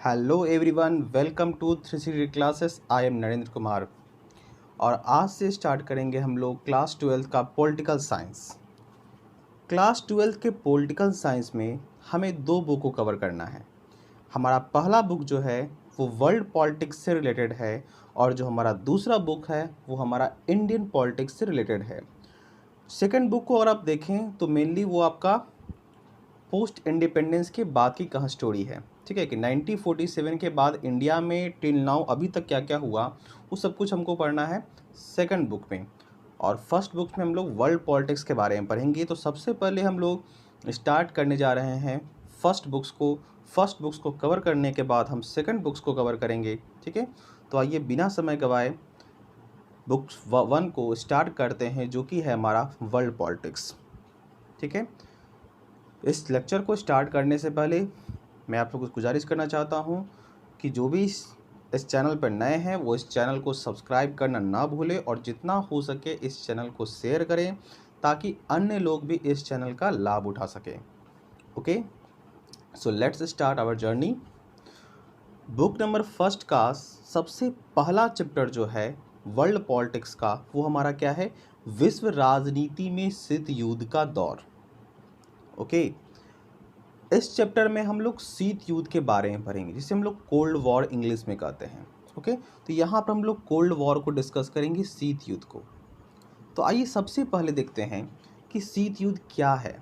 Hello everyone, welcome to 360 classes. I am Narendra Kumar और आज से स्टार्ट करेंगे हम लोग क्लास 12 का पॉलिटिकल साइंस। क्लास 12 के पॉलिटिकल साइंस में हमें दो बुक को कवर करना है। हमारा पहला बुक जो है वो वर्ल्ड पॉलिटिक्स से रिलेटेड है और जो हमारा दूसरा बुक है वो हमारा इंडियन पॉलिटिक्स से रिलेटेड है। सेकेंड बुक को अगर आप देखें तो मेनली वो आपका पोस्ट इंडिपेंडेंस के बाद की कहाँ स्टोरी है। ठीक है कि 1947 के बाद इंडिया में टिल नाउ अभी तक क्या क्या हुआ वो सब कुछ हमको पढ़ना है सेकंड बुक में। और फर्स्ट बुक में हम लोग वर्ल्ड पॉलिटिक्स के बारे में पढ़ेंगे। तो सबसे पहले हम लोग स्टार्ट करने जा रहे हैं फर्स्ट बुक्स को कवर करने के बाद हम सेकंड बुक्स को कवर करेंगे। ठीक है, तो आइए बिना समय गवाए बुक्स 1 को स्टार्ट करते हैं जो कि है हमारा वर्ल्ड पॉलिटिक्स। ठीक है, इस लेक्चर को स्टार्ट करने से पहले मैं आप लोगों को गुजारिश करना चाहता हूं कि जो भी इस चैनल पर नए हैं वो इस चैनल को सब्सक्राइब करना ना भूलें और जितना हो सके इस चैनल को शेयर करें ताकि अन्य लोग भी इस चैनल का लाभ उठा सकें। Okay, so let's start our journey. Book number first का सबसे पहला चैप्टर जो है वर्ल्ड पॉलिटिक्स का वो हमारा क्या है, विश्व राजनीति में शीत युद्ध का दौर। ओके, इस चैप्टर में हम लोग शीत युद्ध के बारे में पढ़ेंगे जिसे हम लोग कोल्ड वॉर इंग्लिश में कहते हैं। ओके, तो यहाँ पर हम लोग कोल्ड वॉर को डिस्कस करेंगे, शीत युद्ध को। तो आइए सबसे पहले देखते हैं कि शीत युद्ध क्या है,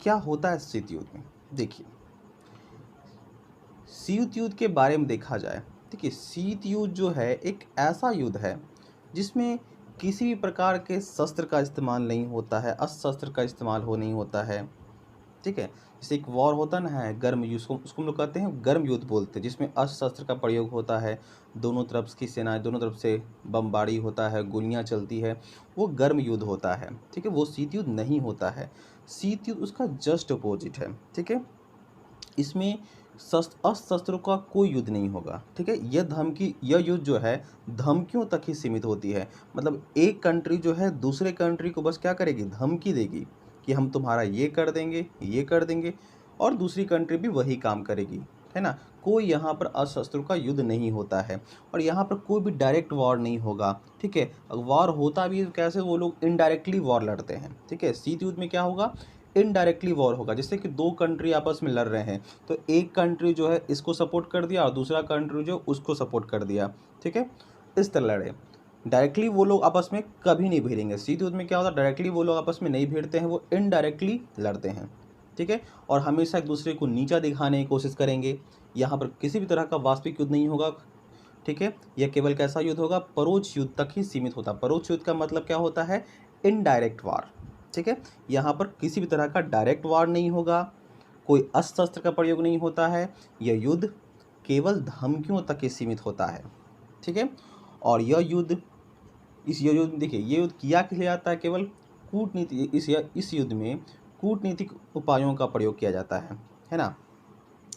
क्या होता है शीत युद्ध में। देखिए, शीत युद्ध के बारे में देखा जाए, देखिए शीत युद्ध जो है एक ऐसा युद्ध है जिसमें किसी भी प्रकार के शस्त्र का इस्तेमाल नहीं होता है, अस्त्र का इस्तेमाल नहीं होता है। ठीक है, जैसे एक वॉर होता ना है गर्म युद्ध, उसको हम लोग कहते हैं गर्म युद्ध बोलते हैं, जिसमें अस्त्र शस्त्र का प्रयोग होता है, दोनों तरफ की सेनाएं, दोनों तरफ से बमबारी होता है, गोलियां चलती है, वो गर्म युद्ध होता है। ठीक है, वो शीत युद्ध नहीं होता है। शीत युद्ध उसका जस्ट अपोजिट है। ठीक है, इसमें अस्त्र का कोई युद्ध नहीं होगा। ठीक है, यह युद्ध जो है धमकियों तक ही सीमित होती है। मतलब एक कंट्री जो है दूसरे कंट्री को बस क्या करेगी, धमकी देगी कि हम तुम्हारा ये कर देंगे और दूसरी कंट्री भी वही काम करेगी, है ना। कोई यहाँ पर अस्त्र का युद्ध नहीं होता है और यहाँ पर कोई भी डायरेक्ट वॉर नहीं होगा। ठीक है, वॉर होता भी कैसे, वो लोग इनडायरेक्टली वॉर लड़ते हैं। ठीक है, शीत युद्ध में क्या होगा, इनडायरेक्टली वॉर होगा। जैसे कि दो कंट्री आपस में लड़ रहे हैं तो एक कंट्री जो है इसको सपोर्ट कर दिया और दूसरा कंट्री जो उसको सपोर्ट कर दिया। ठीक है, इस तरह लड़े। डायरेक्टली वो लोग आपस में कभी नहीं भिड़ेंगे। शीत युद्ध में क्या होता है, डायरेक्टली वो लोग आपस में नहीं भिड़ते हैं, वो इनडायरेक्टली लड़ते हैं। ठीक है, और हमेशा एक दूसरे को नीचा दिखाने की कोशिश करेंगे। यहाँ पर किसी भी तरह का वास्तविक युद्ध नहीं होगा। ठीक है, यह केवल कैसा युद्ध होगा, परोक्ष युद्ध तक ही सीमित होता है। परोक्ष युद्ध का मतलब क्या होता है, इनडायरेक्ट वार। ठीक है, यहाँ पर किसी भी तरह का डायरेक्ट वार नहीं होगा, कोई अस्त्र शस्त्र का प्रयोग नहीं होता है, यह युद्ध केवल धमकियों तक ही सीमित होता है। ठीक है, और यह युद्ध, इस युद्ध में देखिए ये युद्ध किया किस लिए जाता है, केवल कूटनीति, इस युद्ध में कूटनीतिक उपायों का प्रयोग किया जाता है ना।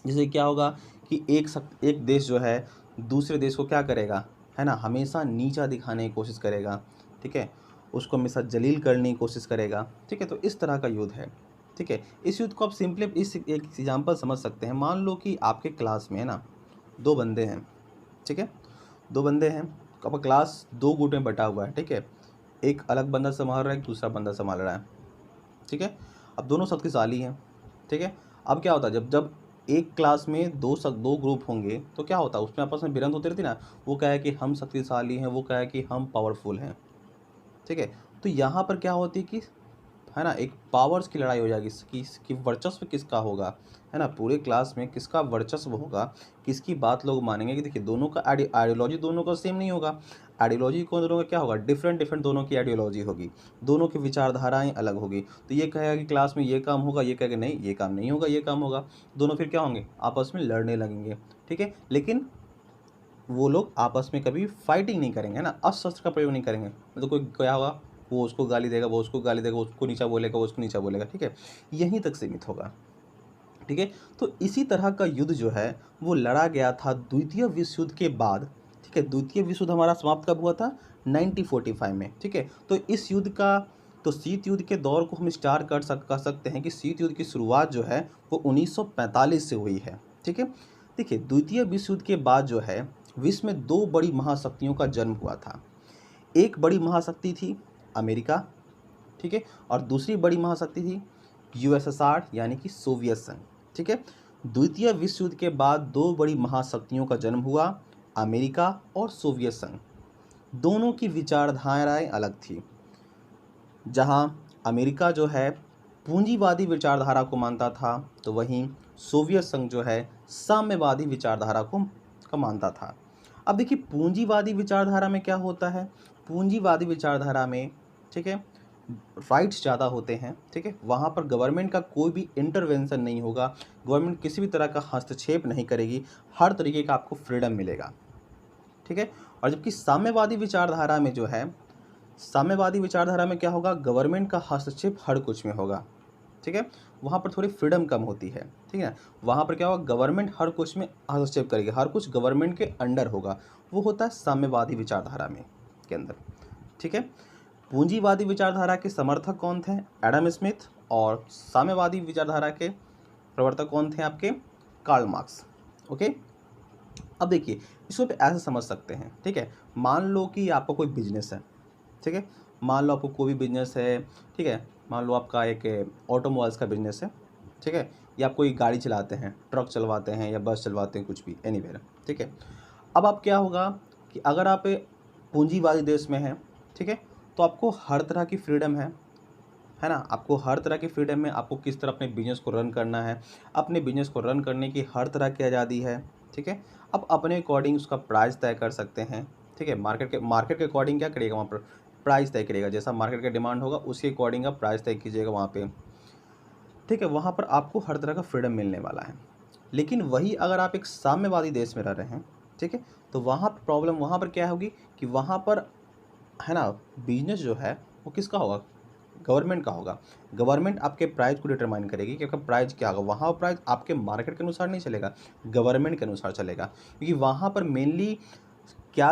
जैसे क्या होगा कि एक देश जो है दूसरे देश को क्या करेगा, है ना, हमेशा नीचा दिखाने की कोशिश करेगा। ठीक है, उसको हमेशा जलील करने की कोशिश करेगा। ठीक है, तो इस तरह का युद्ध है। ठीक है, इस युद्ध को आप सिंपली इस एक एग्जाम्पल समझ सकते हैं। मान लो कि आपके क्लास में, है ना, दो बंदे हैं। ठीक है, दो बंदे हैं, अब क्लास दो गुट में बटा हुआ है। ठीक है, एक अलग बंदा संभाल रहा है, एक दूसरा बंदा संभाल रहा है। ठीक है, अब दोनों शक्तिशाली हैं। ठीक है, अब क्या होता है, जब जब एक क्लास में दो ग्रुप होंगे तो क्या होता है, उसमें आपस में भिड़ंत होती रहती ना। वो क्या है कि हम शक्तिशाली हैं, वो क्या है कि हम पावरफुल हैं। ठीक है, तो यहाँ पर क्या होती है कि, है ना, एक पावर्स की लड़ाई हो जाएगी कि वर्चस्व किसका होगा, है ना, पूरे क्लास में किसका वर्चस्व होगा, किसकी बात लोग मानेंगे। कि देखिए दोनों का आइडियोलॉजी दोनों का सेम नहीं होगा। आइडियोलॉजी को दोनों का क्या होगा, डिफरेंट दोनों की आइडियोलॉजी होगी, दोनों की विचारधाराएं अलग होगी। तो ये कहेगा कि क्लास में ये काम होगा, ये कहेगा नहीं ये काम नहीं होगा, ये काम होगा। दोनों फिर क्या होंगे, आपस में लड़ने लगेंगे। ठीक है, लेकिन वो लोग आपस में कभी फाइटिंग नहीं करेंगे, है ना, अस्त्र का प्रयोग नहीं करेंगे। मतलब कोई क्या होगा, वो उसको गाली देगा, वो उसको गाली देगा, उसको नीचा बोलेगा, वो उसको नीचा बोलेगा। ठीक है, यहीं तक सीमित होगा। ठीक है, तो इसी तरह का युद्ध जो है वो लड़ा गया था द्वितीय विश्व युद्ध के बाद। ठीक है, द्वितीय विश्व युद्ध हमारा समाप्त कब हुआ था, 1945 में। ठीक है, तो इस युद्ध का, तो शीत युद्ध के दौर को हम स्टार्ट कर सकते हैं कि शीत युद्ध की शुरुआत जो है वो 1945 से हुई है। ठीक है। देखिए, द्वितीय विश्व युद्ध के बाद जो है विश्व में दो बड़ी महाशक्तियों का जन्म हुआ था। एक बड़ी महाशक्ति थी अमेरिका, ठीक है, और दूसरी बड़ी महाशक्ति थी यूएसएसआर यानी कि सोवियत संघ, ठीक है। द्वितीय विश्व युद्ध के बाद दो बड़ी महाशक्तियों का जन्म हुआ, अमेरिका और सोवियत संघ। दोनों की विचारधाराएं अलग थी। जहां अमेरिका जो है पूंजीवादी विचारधारा को मानता था, तो वहीं सोवियत संघ जो है साम्यवादी विचारधारा को मानता था। अब देखिए, पूंजीवादी विचारधारा में क्या होता है, पूंजीवादी विचारधारा में, ठीक है, राइट्स ज़्यादा होते हैं, ठीक है। वहाँ पर गवर्नमेंट का कोई भी इंटरवेंशन नहीं होगा, गवर्नमेंट किसी भी तरह का हस्तक्षेप नहीं करेगी, हर तरीके का आपको फ्रीडम मिलेगा, ठीक है। और जबकि साम्यवादी विचारधारा में जो है, साम्यवादी विचारधारा में क्या होगा, गवर्नमेंट का हस्तक्षेप हर कुछ में होगा, ठीक है। वहाँ पर थोड़ी फ्रीडम कम होती है, ठीक है। वहाँ पर क्या होगा, गवर्नमेंट हर कुछ में हस्तक्षेप करेगी, हर कुछ गवर्नमेंट के अंडर होगा। वो होता है साम्यवादी विचारधारा में के अंदर, ठीक है। पूंजीवादी विचारधारा के समर्थक कौन थे, एडम स्मिथ, और साम्यवादी विचारधारा के प्रवर्तक कौन थे आपके, कार्ल मार्क्स। ओके, अब देखिए, इसको पे ऐसे समझ सकते हैं, ठीक है। मान लो कि आपका कोई बिजनेस है, ठीक है, मान लो आपको कोई भी बिजनेस है, ठीक है, मान लो आपका एक ऑटोमोबाइल्स का बिजनेस है, ठीक है, या आप कोई गाड़ी चलाते हैं, ट्रक चलवाते हैं या बस चलवाते हैं, कुछ भी, एनीवेयर, ठीक है। अब आप क्या होगा कि अगर आप पूंजीवादी देश में हैं, ठीक है, तो आपको हर तरह की फ्रीडम है ना, आपको हर तरह की फ्रीडम है, आपको किस तरह अपने बिजनेस को रन करना है, अपने बिजनेस को रन करने की हर तरह की आज़ादी है, ठीक है। आप अपने अकॉर्डिंग उसका प्राइस तय कर सकते हैं, ठीक है। मार्केट के अकॉर्डिंग क्या करिएगा, वहाँ पर प्राइस तय करिएगा, जैसा मार्केट का डिमांड होगा उसके अकॉर्डिंग आप प्राइस तय कीजिएगा वहाँ पे, ठीक है। वहाँ पर आपको हर तरह का फ्रीडम मिलने वाला है। लेकिन वही अगर आप एक साम्यवादी देश में रह रहे हैं, ठीक है, तो वहाँ पर प्रॉब्लम वहाँ पर क्या होगी कि वहाँ पर, है ना, बिजनेस जो है वो किसका होगा, गवर्नमेंट का होगा। गवर्नमेंट आपके प्राइस को डिटरमाइन करेगी कि आपका प्राइस क्या होगा। वहाँ प्राइस आपके मार्केट के अनुसार नहीं चलेगा, गवर्नमेंट के अनुसार चलेगा, क्योंकि वहाँ पर मेनली क्या,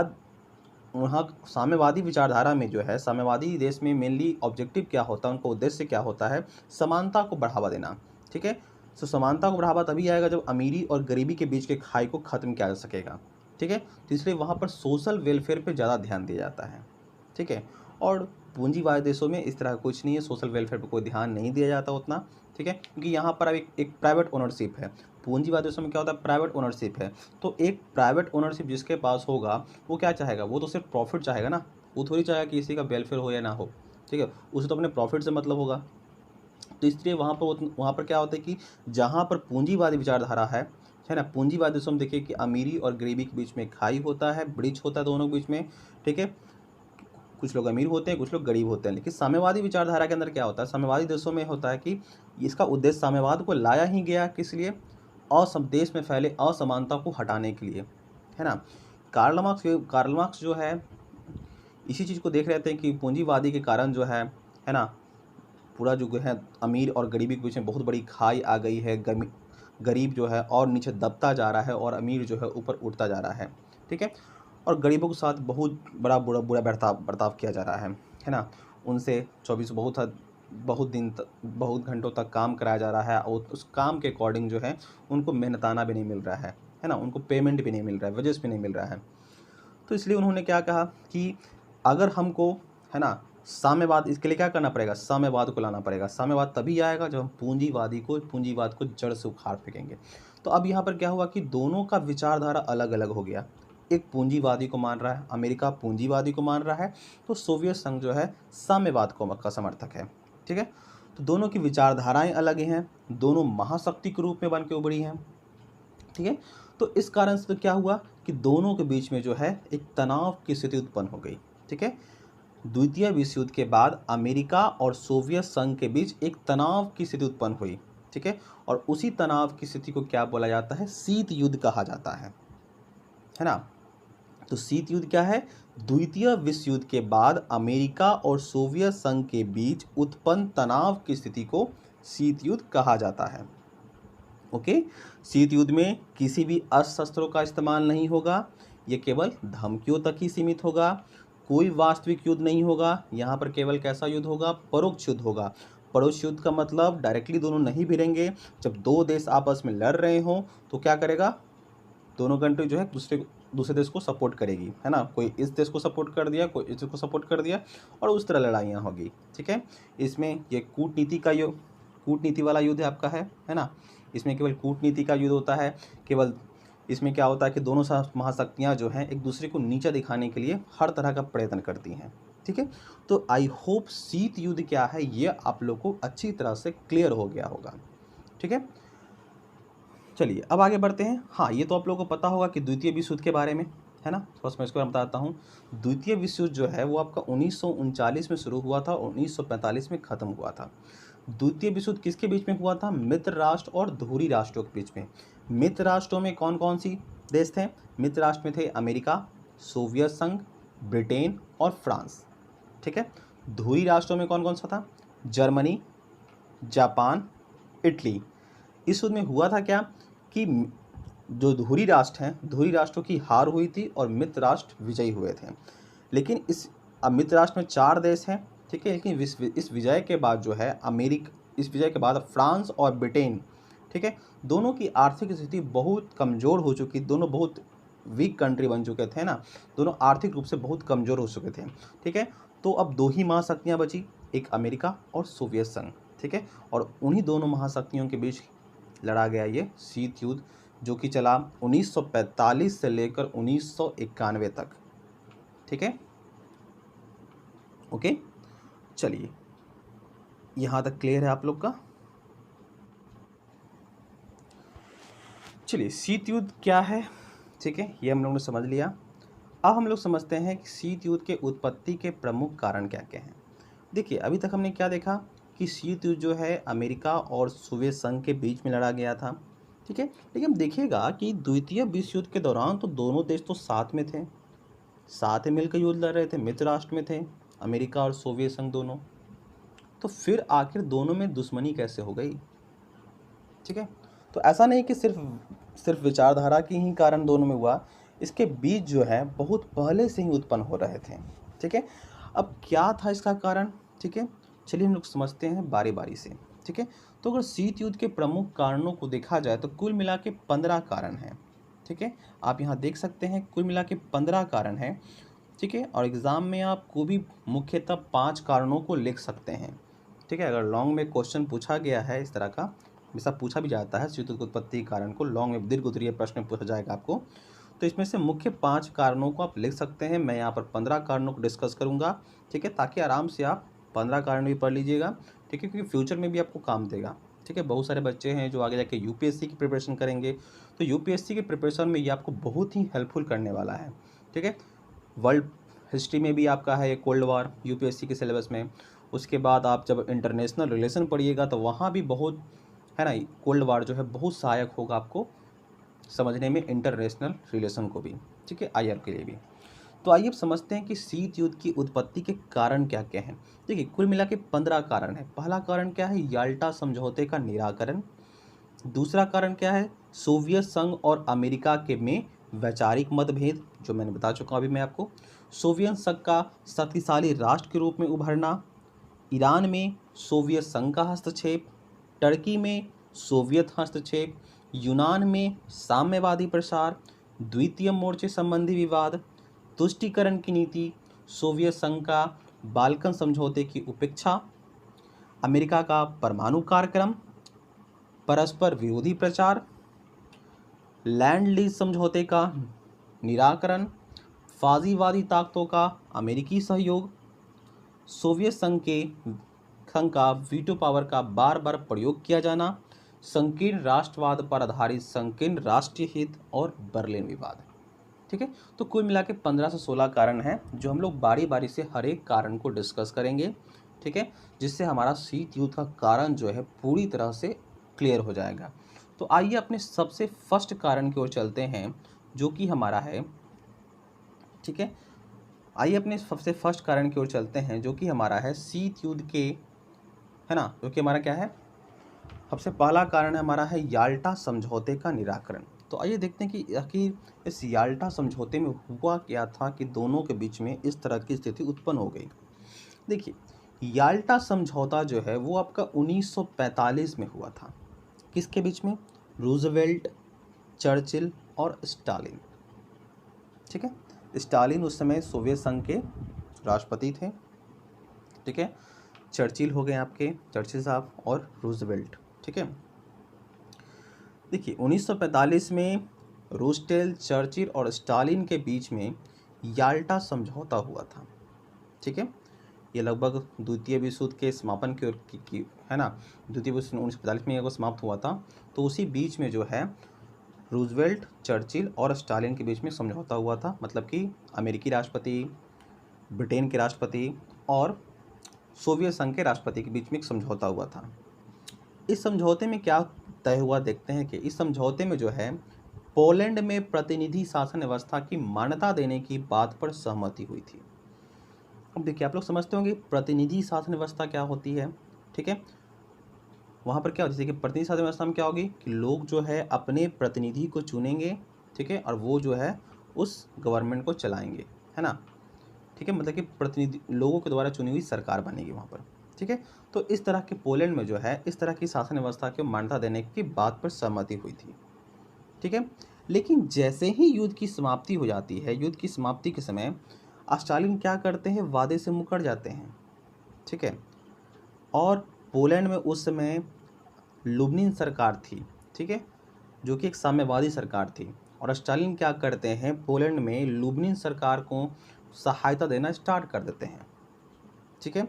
वहाँ साम्यवादी विचारधारा में जो है, साम्यवादी देश में मेनली ऑब्जेक्टिव क्या होता है, उनका उद्देश्य क्या होता है, समानता को बढ़ावा देना, ठीक है। तो समानता को बढ़ावा तभी आएगा जब अमीरी और गरीबी के बीच के खाई को ख़त्म किया जा सकेगा, ठीक है। तो इसलिए वहाँ पर सोशल वेलफेयर पे ज़्यादा ध्यान दिया जाता है, ठीक है। और पूंजीवादी देशों में इस तरह का कुछ नहीं है, सोशल वेलफेयर पे कोई ध्यान नहीं दिया जाता उतना, ठीक है, क्योंकि यहाँ पर अब एक प्राइवेट ओनरशिप है। पूंजीवादी देशों में क्या होता है, प्राइवेट ओनरशिप है। तो एक प्राइवेट ओनरशिप जिसके पास होगा वो क्या चाहेगा, वो तो सिर्फ प्रॉफिट चाहेगा ना, वो थोड़ी चाहेगा कि किसी का वेलफेयर हो या ना हो, ठीक है। उसे तो अपने प्रॉफिट से मतलब होगा। तो इसलिए वहाँ पर क्या होता है कि जहाँ पर पूंजीवादी विचारधारा है ना, पूंजीवादी देशों में देखिए कि अमीरी और गरीबी के बीच में खाई होता है, ब्रिज होता है दोनों के बीच में, ठीक है। कुछ लोग अमीर होते हैं, कुछ लोग गरीब होते हैं। लेकिन साम्यवादी विचारधारा के अंदर क्या होता है, साम्यवादी देशों में होता है कि इसका उद्देश्य साम्यवाद को लाया ही गया किस लिए, देश में फैले असमानता को हटाने के लिए, है ना। कार्ल मार्क्स जो है इसी चीज़ को देख रहे थे कि पूंजीवादी के कारण जो है ना, पूरा जो है अमीर और गरीबी के बीच में बहुत बड़ी खाई आ गई है, गरीब जो है और नीचे दबता जा रहा है और अमीर जो है ऊपर उठता जा रहा है, ठीक है। और गरीबों के साथ बहुत बड़ा बुरा बर्ताव किया जा रहा है ना। उनसे बहुत घंटों तक काम कराया जा रहा है, और उस काम के अकॉर्डिंग जो है उनको मेहनताना भी नहीं मिल रहा है ना, उनको पेमेंट भी नहीं मिल रहा है, वजह भी नहीं मिल रहा है। तो इसलिए उन्होंने क्या कहा कि अगर हमको, है ना, साम्यवाद, इसके लिए क्या करना पड़ेगा, साम्यवाद को लाना पड़ेगा। साम्यवाद तभी आएगा जब हम पूंजीवाद को जड़ से उखाड़ फेंकेंगे। तो अब यहाँ पर क्या हुआ कि दोनों का विचारधारा अलग अलग हो गया। एक पूंजीवादी को मान रहा है, अमेरिका पूंजीवादी को मान रहा है, तो सोवियत संघ जो है साम्यवाद का समर्थक है, ठीक है। तो दोनों की विचारधाराएं अलग हैं, दोनों महाशक्ति के रूप में बन के उभरी हैं, ठीक है। तो इस कारण से तो क्या हुआ कि दोनों के बीच में जो है एक तनाव की स्थिति उत्पन्न हो गई, ठीक है। द्वितीय विश्व युद्ध के बाद अमेरिका और सोवियत संघ के बीच एक तनाव की स्थिति उत्पन्न हुई, ठीक है। और उसी तनाव की स्थिति को क्या बोला जाता है, शीत युद्ध कहा जाता है ना। तो शीत युद्ध क्या है, द्वितीय विश्व युद्ध के बाद अमेरिका और सोवियत संघ के बीच उत्पन्न तनाव की स्थिति को शीत युद्ध कहा जाता है। ओके, शीत युद्ध में किसी भी अस्त्र का इस्तेमाल नहीं होगा, यह केवल धमकियों तक ही सीमित होगा, कोई वास्तविक युद्ध नहीं होगा। यहाँ पर केवल कैसा युद्ध होगा, परोक्ष युद्ध होगा। पड़ोस युद्ध का मतलब डायरेक्टली दोनों नहीं भिड़ेंगे। जब दो देश आपस में लड़ रहे हों तो क्या करेगा, दोनों कंट्री जो है दूसरे देश को सपोर्ट करेगी, है ना। कोई इस देश को सपोर्ट कर दिया, कोई इस देश को सपोर्ट कर दिया, और उस तरह लड़ाइयाँ होगी, ठीक है। इसमें ये कूटनीति वाला युद्ध है आपका, है ना। इसमें केवल कूटनीति का युद्ध होता है। केवल इसमें क्या होता है कि दोनों महाशक्तियाँ जो हैं एक दूसरे को नीचा दिखाने के लिए हर तरह का प्रयत्न करती हैं, ठीक है। तो आई होप शीत युद्ध क्या है ये आप लोग को अच्छी तरह से क्लियर हो गया होगा, ठीक है। चलिए अब आगे बढ़ते हैं। हाँ, ये तो आप लोगों को पता होगा कि द्वितीय विश्व युद्ध के बारे में, है ना। फर्स्ट मैं इसको बताता हूँ। द्वितीय विश्व युद्ध जो है वो आपका 1939 में शुरू हुआ था और 1945 में ख़त्म हुआ था। द्वितीय विश्व युद्ध किसके बीच में हुआ था? मित्र राष्ट्र और धुरी राष्ट्रों के बीच में। मित्र राष्ट्रों में कौन कौन सी देश थे? मित्र राष्ट्र में थे अमेरिका, सोवियत संघ, ब्रिटेन और फ्रांस, ठीक है। धुरी राष्ट्रों में कौन कौन सा था? Germany, Japan, Italy. इस युद्ध में हुआ था क्या कि जो धुरी राष्ट्र हैं, धुरी राष्ट्रों की हार हुई थी और मित्र राष्ट्र विजयी हुए थे। लेकिन अब मित्र राष्ट्र में 4 देश हैं, ठीक है। लेकिन इस विजय के बाद जो है इस विजय के बाद फ्रांस और ब्रिटेन, ठीक है, दोनों की आर्थिक स्थिति बहुत कमज़ोर हो चुकी, दोनों बहुत वीक कंट्री बन चुके थे ना, दोनों आर्थिक रूप से बहुत कमज़ोर हो चुके थे, ठीक है। तो अब 2 ही महाशक्तियाँ बची, एक अमेरिका और सोवियत संघ, ठीक है। और उन्हीं दोनों महाशक्तियों के बीच लड़ा गया ये शीत युद्ध, जो कि चला 1945 से लेकर 1991 तक, ठीक है। ओके, चलिए यहाँ तक क्लियर है आप लोग का। चलिए शीत युद्ध क्या है, ठीक है, ये हम लोगों ने समझ लिया। अब हम लोग समझते हैं कि शीत युद्ध के उत्पत्ति के प्रमुख कारण क्या क्या हैं। देखिए अभी तक हमने क्या देखा कि शीत युद्ध जो है अमेरिका और सोवियत संघ के बीच में लड़ा गया था, ठीक है। लेकिन देखिएगा कि द्वितीय विश्व युद्ध के दौरान तो दोनों देश तो साथ में थे, साथ में मिलकर युद्ध लड़ रहे थे, मित्र राष्ट्र में थे अमेरिका और सोवियत संघ दोनों। तो फिर आखिर दोनों में दुश्मनी कैसे हो गई, ठीक है। तो ऐसा नहीं कि सिर्फ विचारधारा की ही कारण दोनों में हुआ, इसके बीच जो है बहुत पहले से ही उत्पन्न हो रहे थे, ठीक है। अब क्या था इसका कारण, ठीक है, चलिए हम लोग समझते हैं बारी बारी से, ठीक है। तो अगर शीत युद्ध के प्रमुख कारणों को देखा जाए तो कुल मिला के 15 कारण हैं, ठीक है। आप यहाँ देख सकते हैं कुल मिला के 15 कारण हैं, ठीक है। और एग्ज़ाम में आप को भी मुख्यतः 5 कारणों को लिख सकते हैं, ठीक है। अगर लॉन्ग में क्वेश्चन पूछा गया है इस तरह का, हमेशा पूछा भी जाता है शीत युद्ध की उत्पत्ति कारण को, लॉन्ग में दीर्घ उत्तरीय प्रश्न में पूछा जाएगा आपको, तो इसमें से मुख्य 5 कारणों को आप लिख सकते हैं। मैं यहाँ पर 15 कारणों को डिस्कस करूँगा, ठीक है, ताकि आराम से आप 15 कारण भी पढ़ लीजिएगा, ठीक है, क्योंकि फ्यूचर में भी आपको काम देगा, ठीक है। बहुत सारे बच्चे हैं जो आगे जाके यूपीएससी की प्रिपरेशन करेंगे, तो यूपीएससी की प्रिपरेशन में ये आपको बहुत ही हेल्पफुल करने वाला है, ठीक है। वर्ल्ड हिस्ट्री में भी आपका है कोल्ड वॉर यूपीएससी के सिलेबस में। उसके बाद आप जब इंटरनेशनल रिलेशन पढ़िएगा तो वहाँ भी बहुत, है ना, कोल्ड वॉर जो है बहुत सहायक होगा आपको समझने में इंटरनेशनल रिलेशन को भी, ठीक है, आईआर के लिए भी। तो आइए अब समझते हैं कि शीत युद्ध की उत्पत्ति के कारण क्या क्या हैं। देखिए कुल मिला के 15 कारण है। पहला कारण क्या है? याल्टा समझौते का निराकरण। दूसरा कारण क्या है? सोवियत संघ और अमेरिका के में वैचारिक मतभेद, जो मैंने बता चुका अभी मैं आपको। सोवियत संघ का शक्तिशाली राष्ट्र के रूप में उभरना, ईरान में सोवियत संघ का हस्तक्षेप, टर्की में सोवियत हस्तक्षेप, यूनान में साम्यवादी प्रसार, द्वितीय मोर्चे संबंधी विवाद, तुष्टीकरण की नीति, सोवियत संघ का बाल्कन समझौते की उपेक्षा, अमेरिका का परमाणु कार्यक्रम, परस्पर विरोधी प्रचार, लैंड लीज समझौते का निराकरण, फाजीवादी ताकतों का अमेरिकी सहयोग, सोवियत संघ का वीटो पावर का बार बार प्रयोग किया जाना, संकीर्ण राष्ट्रवाद पर आधारित संकीर्ण राष्ट्रीय हित और बर्लिन विवाद, ठीक है। तो कुल मिला के 15 से 16 कारण हैं जो हम लोग बारी बारी से हर एक कारण को डिस्कस करेंगे, ठीक है, जिससे हमारा शीत युद्ध का कारण जो है पूरी तरह से क्लियर हो जाएगा। तो आइए अपने सबसे फर्स्ट कारण की ओर चलते हैं जो कि हमारा है, ठीक है। आइए अपने सबसे फर्स्ट कारण की ओर चलते हैं जो कि हमारा है शीत युद्ध के, है ना, जो कि हमारा क्या है, सबसे पहला कारण हमारा है याल्टा समझौते का निराकरण। तो आइए देखते हैं कि आखिर इस याल्टा समझौते में हुआ क्या था कि दोनों के बीच में इस तरह की स्थिति उत्पन्न हो गई। देखिए याल्टा समझौता जो है वो आपका 1945 में हुआ था। किसके बीच में? रूजवेल्ट, चर्चिल और स्टालिन। ठीक है, स्टालिन उस समय सोवियत संघ के राष्ट्रपति थे। ठीक है, चर्चिल हो गए आपके चर्चिल साहब और रूजवेल्ट। ठीक है, देखिए 1945 में रूस्टेल, चर्चिल और स्टालिन के बीच में याल्टा समझौता हुआ था। ठीक है, ये लगभग द्वितीय विश्व युद्ध के समापन की है ना, द्वितीय विश्व 1945 में ये समाप्त हुआ था। तो उसी बीच में जो है रूजवेल्ट, चर्चिल और स्टालिन के बीच में समझौता हुआ था। मतलब कि अमेरिकी राष्ट्रपति, ब्रिटेन के राष्ट्रपति और सोवियत संघ के राष्ट्रपति के बीच में एक समझौता हुआ था। इस समझौते में क्या तय हुआ देखते हैं कि इस समझौते में जो है पोलैंड में प्रतिनिधि शासन व्यवस्था की मान्यता देने की बात पर सहमति हुई थी। अब देखिए आप लोग समझते होंगे प्रतिनिधि शासन व्यवस्था क्या होती है। ठीक है, वहाँ पर क्या होती है कि प्रतिनिधि शासन व्यवस्था में क्या होगी कि लोग जो है अपने प्रतिनिधि को चुनेंगे। ठीक है, और वो जो है उस गवर्नमेंट को चलाएंगे, है ना। ठीक है, मतलब कि प्रतिनिधि लोगों के द्वारा चुनी हुई सरकार बनेगी वहाँ पर। ठीक है, तो इस तरह के पोलैंड में जो है इस तरह की शासन व्यवस्था को मान्यता देने की बात पर सहमति हुई थी। ठीक है, लेकिन जैसे ही युद्ध की समाप्ति हो जाती है, युद्ध की समाप्ति के समय स्टालिन क्या करते हैं, वादे से मुकर जाते हैं। ठीक है, और पोलैंड में उस समय लुब्निन सरकार थी। ठीक है, जो कि एक साम्यवादी सरकार थी। और स्टालिन क्या करते हैं, पोलैंड में लुब्निन सरकार को सहायता देना स्टार्ट कर देते हैं। ठीक है,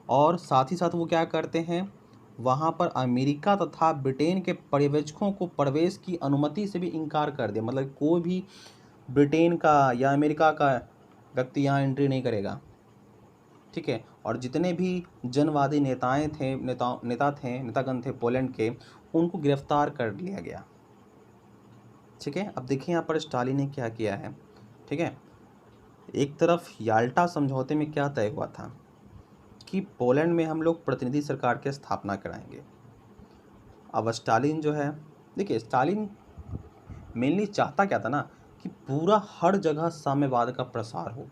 और साथ ही साथ वो क्या करते हैं, वहाँ पर अमेरिका तथा ब्रिटेन के पर्यवेक्षकों को प्रवेश की अनुमति से भी इनकार कर दिया। मतलब कोई भी ब्रिटेन का या अमेरिका का व्यक्ति यहाँ एंट्री नहीं करेगा। ठीक है, और जितने भी जनवादी नेतागण थे पोलैंड के, उनको गिरफ्तार कर लिया गया। ठीक है, अब देखिए यहाँ पर स्टालिन ने क्या किया है। ठीक है, एक तरफ याल्टा समझौते में क्या तय हुआ था कि पोलैंड में हम लोग प्रतिनिधि सरकार की स्थापना कराएंगे। अब स्टालिन जो है, देखिए स्टालिन मेनली चाहता क्या था ना कि पूरा हर जगह साम्यवाद का प्रसार हो,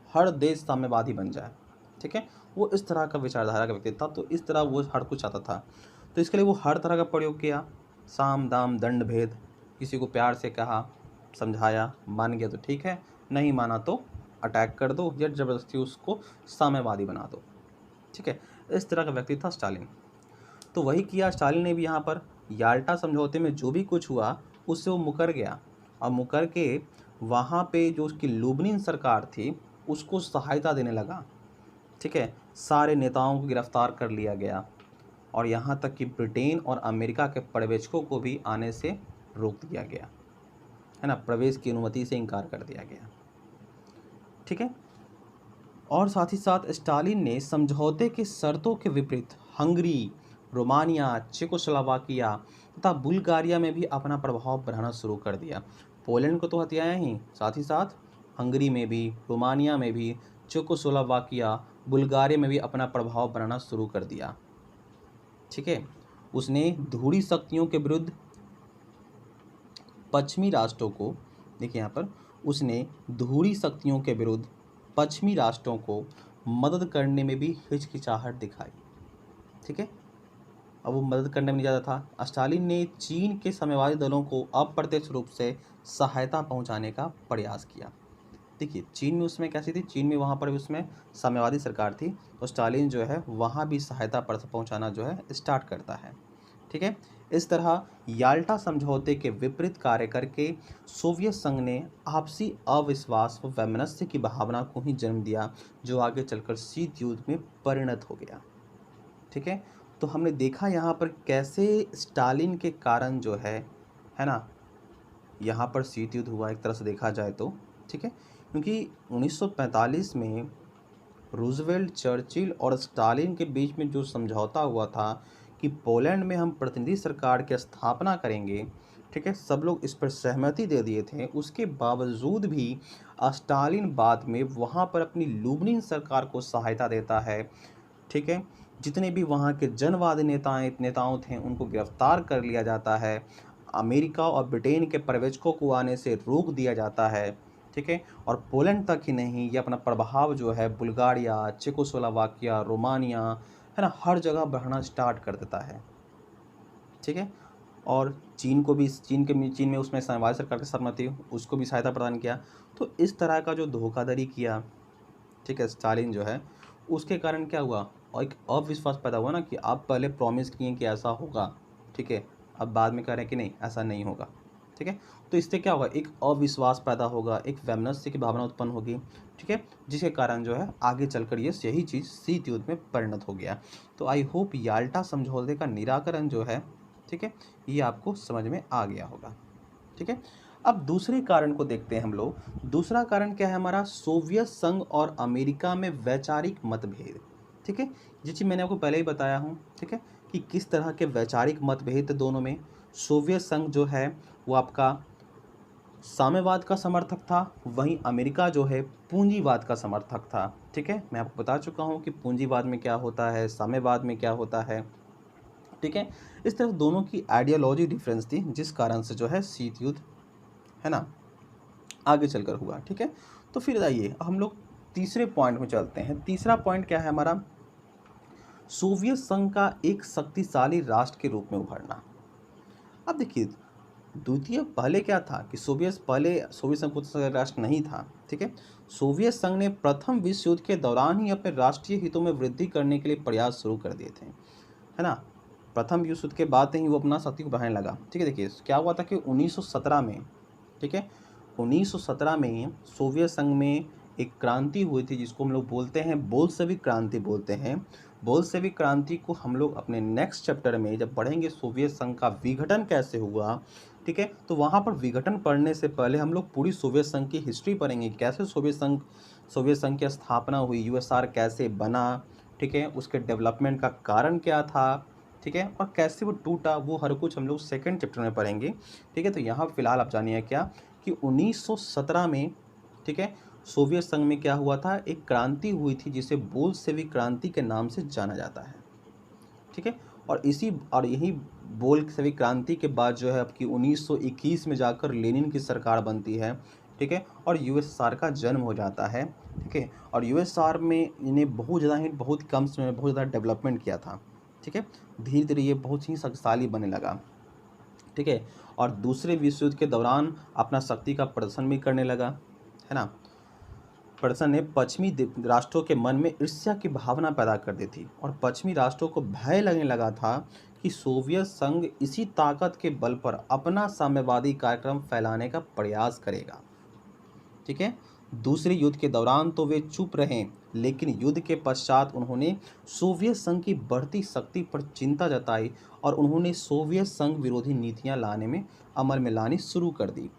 हर देश साम्यवादी बन जाए। ठीक है, वो इस तरह का विचारधारा का व्यक्ति था, तो इस तरह वो हर कुछ चाहता था। तो इसके लिए वो हर तरह का प्रयोग किया, साम दाम दंड भेद, किसी को प्यार से कहा, समझाया, मान गया तो ठीक है, नहीं माना तो अटैक कर दो या ज़बरदस्ती उसको साम्यवादी बना दो। ठीक है, इस तरह का व्यक्ति था स्टालिन। तो वही किया स्टालिन ने भी यहाँ पर। याल्टा समझौते में जो भी कुछ हुआ उससे वो मुकर गया, और मुकर के वहाँ पे जो उसकी लुब्निन सरकार थी उसको सहायता देने लगा। ठीक है, सारे नेताओं को गिरफ्तार कर लिया गया, और यहाँ तक कि ब्रिटेन और अमेरिका के पर्यवेक्षकों को भी आने से रोक दिया गया, है ना, प्रवेश की अनुमति से इनकार कर दिया गया। ठीक है, और साथ ही साथ स्टालिन ने समझौते के शर्तों के विपरीत हंगरी, रोमानिया, चेकोस्लोवाकिया तथा बुल्गारिया में भी अपना प्रभाव बढ़ाना शुरू कर दिया। पोलैंड को तो हथियाया ही, साथ ही साथ हंगरी में भी, रोमानिया में भी, चेकोस्लोवाकिया, बुल्गारिया में भी अपना प्रभाव बनाना शुरू कर दिया। ठीक है, उसने ध्रुवीय शक्तियों के विरुद्ध पश्चिमी राष्ट्रों को, देखिए यहाँ पर, उसने ध्रुवीय शक्तियों के विरुद्ध पश्चिमी राष्ट्रों को मदद करने में भी हिचकिचाहट दिखाई। ठीक है, अब वो मदद करने में नहीं ज़्यादा था। स्टालिन ने चीन के साम्यवादी दलों को अप्रत्यक्ष रूप से सहायता पहुंचाने का प्रयास किया। देखिए चीन में उसमें कैसी थी, चीन में वहाँ पर भी उसमें साम्यवादी सरकार थी, तो स्टालिन जो है वहाँ भी सहायता पहुंचाना जो है स्टार्ट करता है। ठीक है, इस तरह याल्टा समझौते के विपरीत कार्य करके सोवियत संघ ने आपसी अविश्वास व वैमनस्य की भावना को ही जन्म दिया, जो आगे चलकर शीत युद्ध में परिणत हो गया। ठीक है, तो हमने देखा यहाँ पर कैसे स्टालिन के कारण जो है ना, यहाँ पर शीत युद्ध हुआ एक तरह से देखा जाए तो। ठीक है, क्योंकि 1945 में रूजवेल्ट, चर्चिल और स्टालिन के बीच में जो समझौता हुआ था कि पोलैंड में हम प्रतिनिधि सरकार की स्थापना करेंगे, ठीक है, सब लोग इस पर सहमति दे दिए थे। उसके बावजूद भी स्टालिन बाद में वहाँ पर अपनी लुब्निन सरकार को सहायता देता है। ठीक है, जितने भी वहाँ के जनवादी नेताओं थे उनको गिरफ्तार कर लिया जाता है, अमेरिका और ब्रिटेन के पर्यवेक्षकों को आने से रोक दिया जाता है। ठीक है। और पोलैंड तक ही नहीं, ये अपना प्रभाव जो है बुल्गारिया, चेकोस्लोवाकिया, रोमानिया, है ना, हर जगह बढ़ना स्टार्ट कर देता है। ठीक है। और चीन को भी, चीन में उसमें साम्यवादी सरकार की सहमति, उसको भी सहायता प्रदान किया। तो इस तरह का जो धोखाधड़ी किया, ठीक है, स्टालिन जो है, उसके कारण क्या हुआ, और एक अविश्वास पैदा हुआ ना कि आप पहले प्रॉमिस किए कि ऐसा होगा, ठीक है, अब बाद में कह रहे हैं कि नहीं ऐसा नहीं होगा। ठीक है। तो इससे क्या होगा, एक अविश्वास पैदा होगा, एक वैमनस्य की भावना उत्पन्न होगी। ठीक है। जिसके कारण जो है आगे चलकर ये यही चीज़ शीत युद्ध में परिणत हो गया। तो आई होप याल्टा समझौते का निराकरण जो है, ठीक है, ये आपको समझ में आ गया होगा। ठीक है। अब दूसरे कारण को देखते हैं हम लोग। दूसरा कारण क्या है हमारा, सोवियत संघ और अमेरिका में वैचारिक मतभेद। ठीक है। ये चीज़ मैंने आपको पहले ही बताया हूँ, ठीक है, कि किस तरह के वैचारिक मतभेद दोनों में। सोवियत संघ जो है वो आपका साम्यवाद का समर्थक था, वहीं अमेरिका जो है पूंजीवाद का समर्थक था। ठीक है। मैं आपको बता चुका हूँ कि पूंजीवाद में क्या होता है, साम्यवाद में क्या होता है। ठीक है। इस तरह दोनों की आइडियोलॉजी डिफरेंस थी, जिस कारण से जो है शीत युद्ध, है ना, आगे चलकर हुआ। ठीक है। तो फिर आइए हम लोग तीसरे पॉइंट में चलते हैं। तीसरा पॉइंट क्या है हमारा, सोवियत संघ का एक शक्तिशाली राष्ट्र के रूप में उभरना। अब देखिए, द्वितीय पहले क्या था कि पहले सोवियत संघ खुद से राष्ट्र नहीं था। ठीक है। सोवियत संघ ने प्रथम विश्व युद्ध के दौरान ही अपने राष्ट्रीय हितों में वृद्धि करने के लिए प्रयास शुरू कर दिए थे, है ना। प्रथम विश्व युद्ध के बाद ही वो अपना शक्ति को बढ़ाने लगा। ठीक है। देखिए क्या हुआ था कि 1917 में, ठीक है, 1917 में सोवियत संघ में एक क्रांति हुई थी, जिसको हम लोग बोलते हैं बोल्शेविक क्रांति बोलते हैं। बोल्शेविक क्रांति को हम लोग अपने नेक्स्ट चैप्टर में जब पढ़ेंगे, सोवियत संघ का विघटन कैसे हुआ, ठीक है, तो वहाँ पर विघटन पढ़ने से पहले हम लोग पूरी सोवियत संघ की हिस्ट्री पढ़ेंगे, कैसे सोवियत संघ की स्थापना हुई, यूएसआर कैसे बना, ठीक है, उसके डेवलपमेंट का कारण क्या था, ठीक है, और कैसे वो टूटा, वो हर कुछ हम लोग सेकंड चैप्टर में पढ़ेंगे। ठीक है। तो यहाँ फिलहाल आप जानिए क्या कि 1917 में, ठीक है, सोवियत संघ में क्या हुआ था, एक क्रांति हुई थी जिसे बोल्शेविक क्रांति के नाम से जाना जाता है। ठीक है। और यही बोल्शेविक क्रांति के बाद जो है आपकी 1921 में जाकर लेनिन की सरकार बनती है। ठीक है। और यूएसएसआर का जन्म हो जाता है। ठीक है। और यूएसएसआर में इन्हें बहुत कम समय में बहुत ज़्यादा डेवलपमेंट किया था। ठीक है। धीरे धीरे ये बहुत ही शक्तिशाली बनने लगा। ठीक है। और दूसरे विश्व युद्ध के दौरान अपना शक्ति का प्रदर्शन भी करने लगा, है ना। प्रदर्शन ने पश्चिमी राष्ट्रों के मन में ईर्ष्या की भावना पैदा कर दी थी, और पश्चिमी राष्ट्रों को भय लगने लगा था कि सोवियत संघ इसी ताकत के बल पर अपना साम्यवादी कार्यक्रम फैलाने का प्रयास करेगा। ठीक है। दूसरे युद्ध के दौरान तो वे चुप रहे, लेकिन युद्ध के पश्चात उन्होंने सोवियत संघ की बढ़ती शक्ति पर चिंता जताई, और उन्होंने सोवियत संघ विरोधी नीतियां अमल में लानी शुरू कर दी।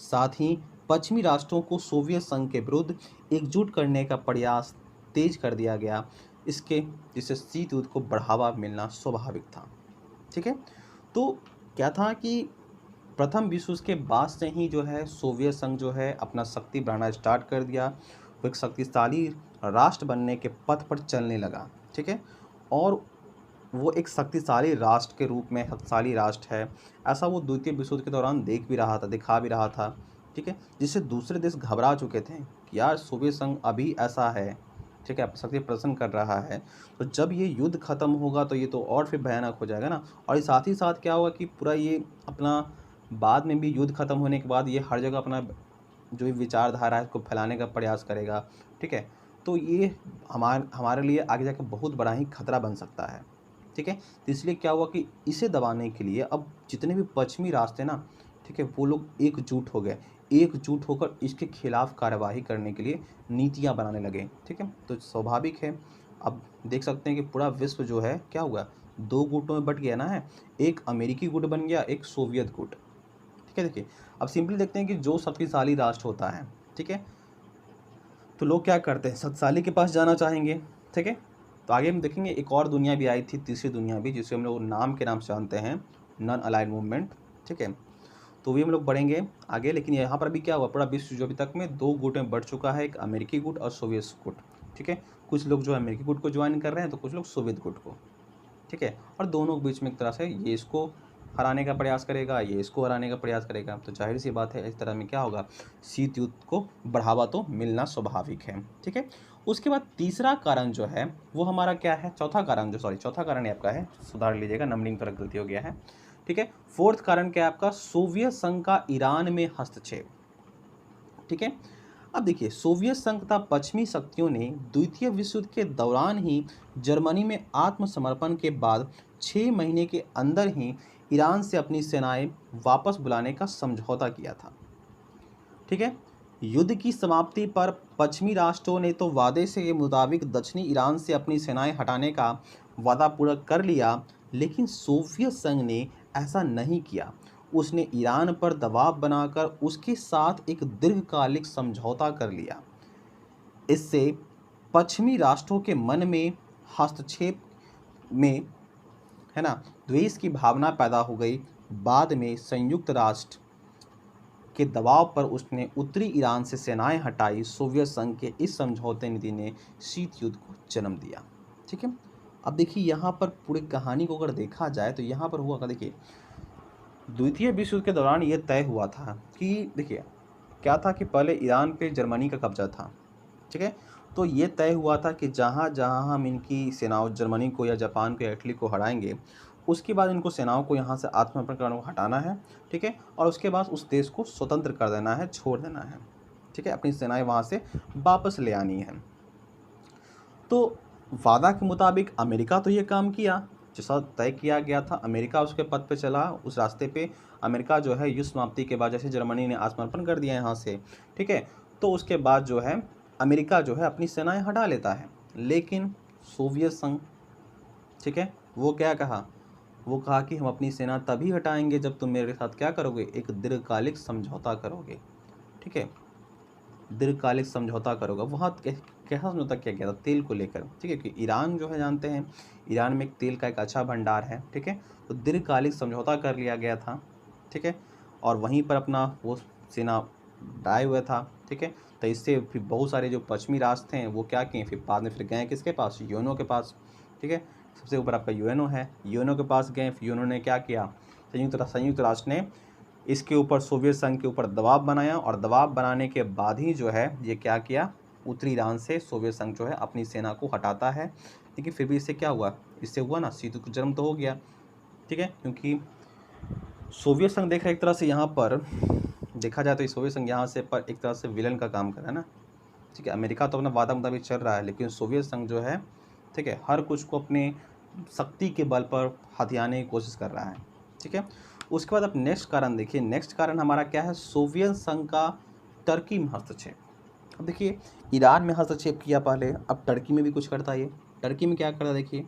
साथ ही पश्चिमी राष्ट्रों को सोवियत संघ के विरुद्ध एकजुट करने का प्रयास तेज कर दिया गया, जिससे शीत युद्ध को बढ़ावा मिलना स्वाभाविक था। ठीक है। तो क्या था कि प्रथम विश्व युद्ध के बाद से ही जो है सोवियत संघ जो है अपना शक्ति बढ़ाना स्टार्ट कर दिया, वो एक शक्तिशाली राष्ट्र बनने के पथ पर चलने लगा। ठीक है। और वो एक शक्तिशाली राष्ट्र के रूप में शक्तिशाली राष्ट्र है, ऐसा वो द्वितीय विश्व युद्ध के दौरान दिखा भी रहा था। ठीक है। जिससे दूसरे देश घबरा चुके थे कि यार सोवियत संघ अभी ऐसा है, ठीक है, शक्ति प्रदर्शन कर रहा है, तो जब ये युद्ध खत्म होगा तो ये तो और फिर भयानक हो जाएगा ना। और साथ ही साथ क्या होगा कि पूरा ये अपना बाद में भी युद्ध खत्म होने के बाद ये हर जगह अपना जो भी विचारधारा है उसको फैलाने का प्रयास करेगा। ठीक है। तो ये हमारे लिए आगे जाकर बहुत बड़ा ही खतरा बन सकता है। ठीक है। तो इसलिए क्या हुआ कि इसे दबाने के लिए अब जितने भी पश्चिमी रास्ते ना, ठीक है, वो लोग एकजुट होकर इसके खिलाफ कार्यवाही करने के लिए नीतियां बनाने लगे। ठीक है। तो स्वाभाविक है, अब देख सकते हैं कि पूरा विश्व जो है क्या हुआ, दो गुटों में बट गया ना है, एक अमेरिकी गुट बन गया, एक सोवियत गुट। ठीक है। देखिए अब सिंपली देखते हैं कि जो शक्तिशाली राष्ट्र होता है, ठीक है, तो लोग क्या करते हैं, शक्तिशाली के पास जाना चाहेंगे। ठीक है। तो आगे हम देखेंगे एक और दुनिया भी आई थी, तीसरी दुनिया भी, जिसे हम लोग नाम से जानते हैं, नॉन अलाइड मूवमेंट। ठीक है। तो भी हम लोग बढ़ेंगे आगे, लेकिन यहाँ पर अभी क्या हुआ, पूरा विश्व जो अभी तक में दो गुट में बढ़ चुका है, एक अमेरिकी गुट और सोवियत गुट। ठीक है। कुछ लोग जो है अमेरिकी गुट को ज्वाइन कर रहे हैं, तो कुछ लोग सोवियत गुट को। ठीक है। और दोनों के बीच में एक तरह से ये इसको हराने का प्रयास करेगा, ये इसको हराने का प्रयास करेगा। तो जाहिर सी बात है इस तरह में क्या होगा, शीत युद्ध को बढ़ावा तो मिलना स्वाभाविक है। ठीक है, उसके बाद तीसरा कारण जो है वो हमारा क्या है, चौथा कारण है आपका है, सुधार लीजिएगा, नंबरिंग पर गलती हो गया है। ठीक है, फोर्थ कारण क्या है आपका, सोवियत संघ का ईरान में हस्तक्षेप। ठीक है, अब देखिए सोवियत संघ तथा पश्चिमी शक्तियों ने द्वितीय विश्व युद्ध के दौरान ही जर्मनी में आत्मसमर्पण के बाद 6 महीने के अंदर ही ईरान से अपनी सेनाएं वापस बुलाने का समझौता किया था। ठीक है, युद्ध की समाप्ति पर पश्चिमी राष्ट्रों ने तो वादे के मुताबिक दक्षिणी ईरान से अपनी सेनाएं हटाने का वादा पूरा कर लिया, लेकिन सोवियत संघ ने ऐसा नहीं किया। उसने ईरान पर दबाव बनाकर उसके साथ एक दीर्घकालिक समझौता कर लिया। इससे पश्चिमी राष्ट्रों के मन में हस्तक्षेप में, है ना, द्वेष की भावना पैदा हो गई। बाद में संयुक्त राष्ट्र के दबाव पर उसने उत्तरी ईरान से सेनाएं हटाई। सोवियत संघ के इस समझौते नीति ने शीत युद्ध को जन्म दिया। ठीक है, अब देखिए यहाँ पर पूरी कहानी को अगर देखा जाए तो यहाँ पर हुआ क्या, देखिए द्वितीय विश्व युद्ध के दौरान ये तय हुआ था कि देखिए क्या था कि पहले ईरान पे जर्मनी का कब्जा था। ठीक है, तो ये तय हुआ था कि जहाँ जहाँ हम इनकी सेनाओं, जर्मनी को या जापान को या इटली को हराएंगे, उसके बाद इनको सेनाओं को यहाँ से आत्मसमर्पण को हटाना है। ठीक है, और उसके बाद उस देश को स्वतंत्र कर देना है, छोड़ देना है। ठीक है, अपनी सेनाएं वहाँ से वापस ले आनी है। तो वादा के मुताबिक अमेरिका तो ये काम किया, जैसा तय किया गया था, अमेरिका उसके पद पे चला, उस रास्ते पे अमेरिका जो है युद्ध समाप्ति के बाद जैसे जर्मनी ने आत्मसमर्पण कर दिया यहाँ से, ठीक है, तो उसके बाद जो है अमेरिका जो है अपनी सेनाएं हटा लेता है। लेकिन सोवियत संघ, ठीक है, वो क्या कहा, वो कहा कि हम अपनी सेना तभी हटाएंगे जब तुम मेरे साथ क्या करोगे, एक दीर्घकालिक समझौता करोगे। ठीक है, दीर्घकालिक समझौता करोगे। वहाँ कैसा समझौता किया गया था, तेल को लेकर। ठीक है, कि ईरान जो है जानते हैं, ईरान में एक तेल का एक अच्छा भंडार है। ठीक है, तो दीर्घकालिक समझौता कर लिया गया था। ठीक है, और वहीं पर अपना वो सेना डाए हुआ था। ठीक है, तो इससे फिर बहुत सारे जो पश्चिमी राष्ट्र हैं वो क्या किए, फिर बाद में फिर गए किसके पास, यूएनओ के पास। ठीक है, सबसे ऊपर आपका यूएनओ है, यूएनओ के पास गए, फिर यूएनओ ने क्या किया, संयुक्त राष्ट्र ने इसके ऊपर सोवियत संघ के ऊपर दबाव बनाया, और दबाव बनाने के बाद ही जो है ये क्या किया, उत्तरी ईरान से सोवियत संघ जो है अपनी सेना को हटाता है। लेकिन फिर भी इससे क्या हुआ, इससे हुआ ना, शीत युद्ध का जन्म तो हो गया। ठीक है, क्योंकि सोवियत संघ देख रहा एक तरह से यहाँ पर देखा जाए तो सोवियत संघ यहाँ से पर एक तरह से विलन का काम कर रहा है ना। ठीक है, अमेरिका तो अपना वादा मुताबिक चल रहा है, लेकिन सोवियत संघ जो है, ठीक है, हर कुछ को अपने शक्ति के बल पर हथियाने की कोशिश कर रहा है। ठीक है, उसके बाद अब नेक्स्ट कारण देखिए, नेक्स्ट कारण हमारा क्या है, सोवियत संघ का टर्की में हस्तक्षेप। अब देखिए ईरान में हस्तक्षेप किया पहले, अब टर्की में भी कुछ करता है। ये टर्की में क्या करता, देखिए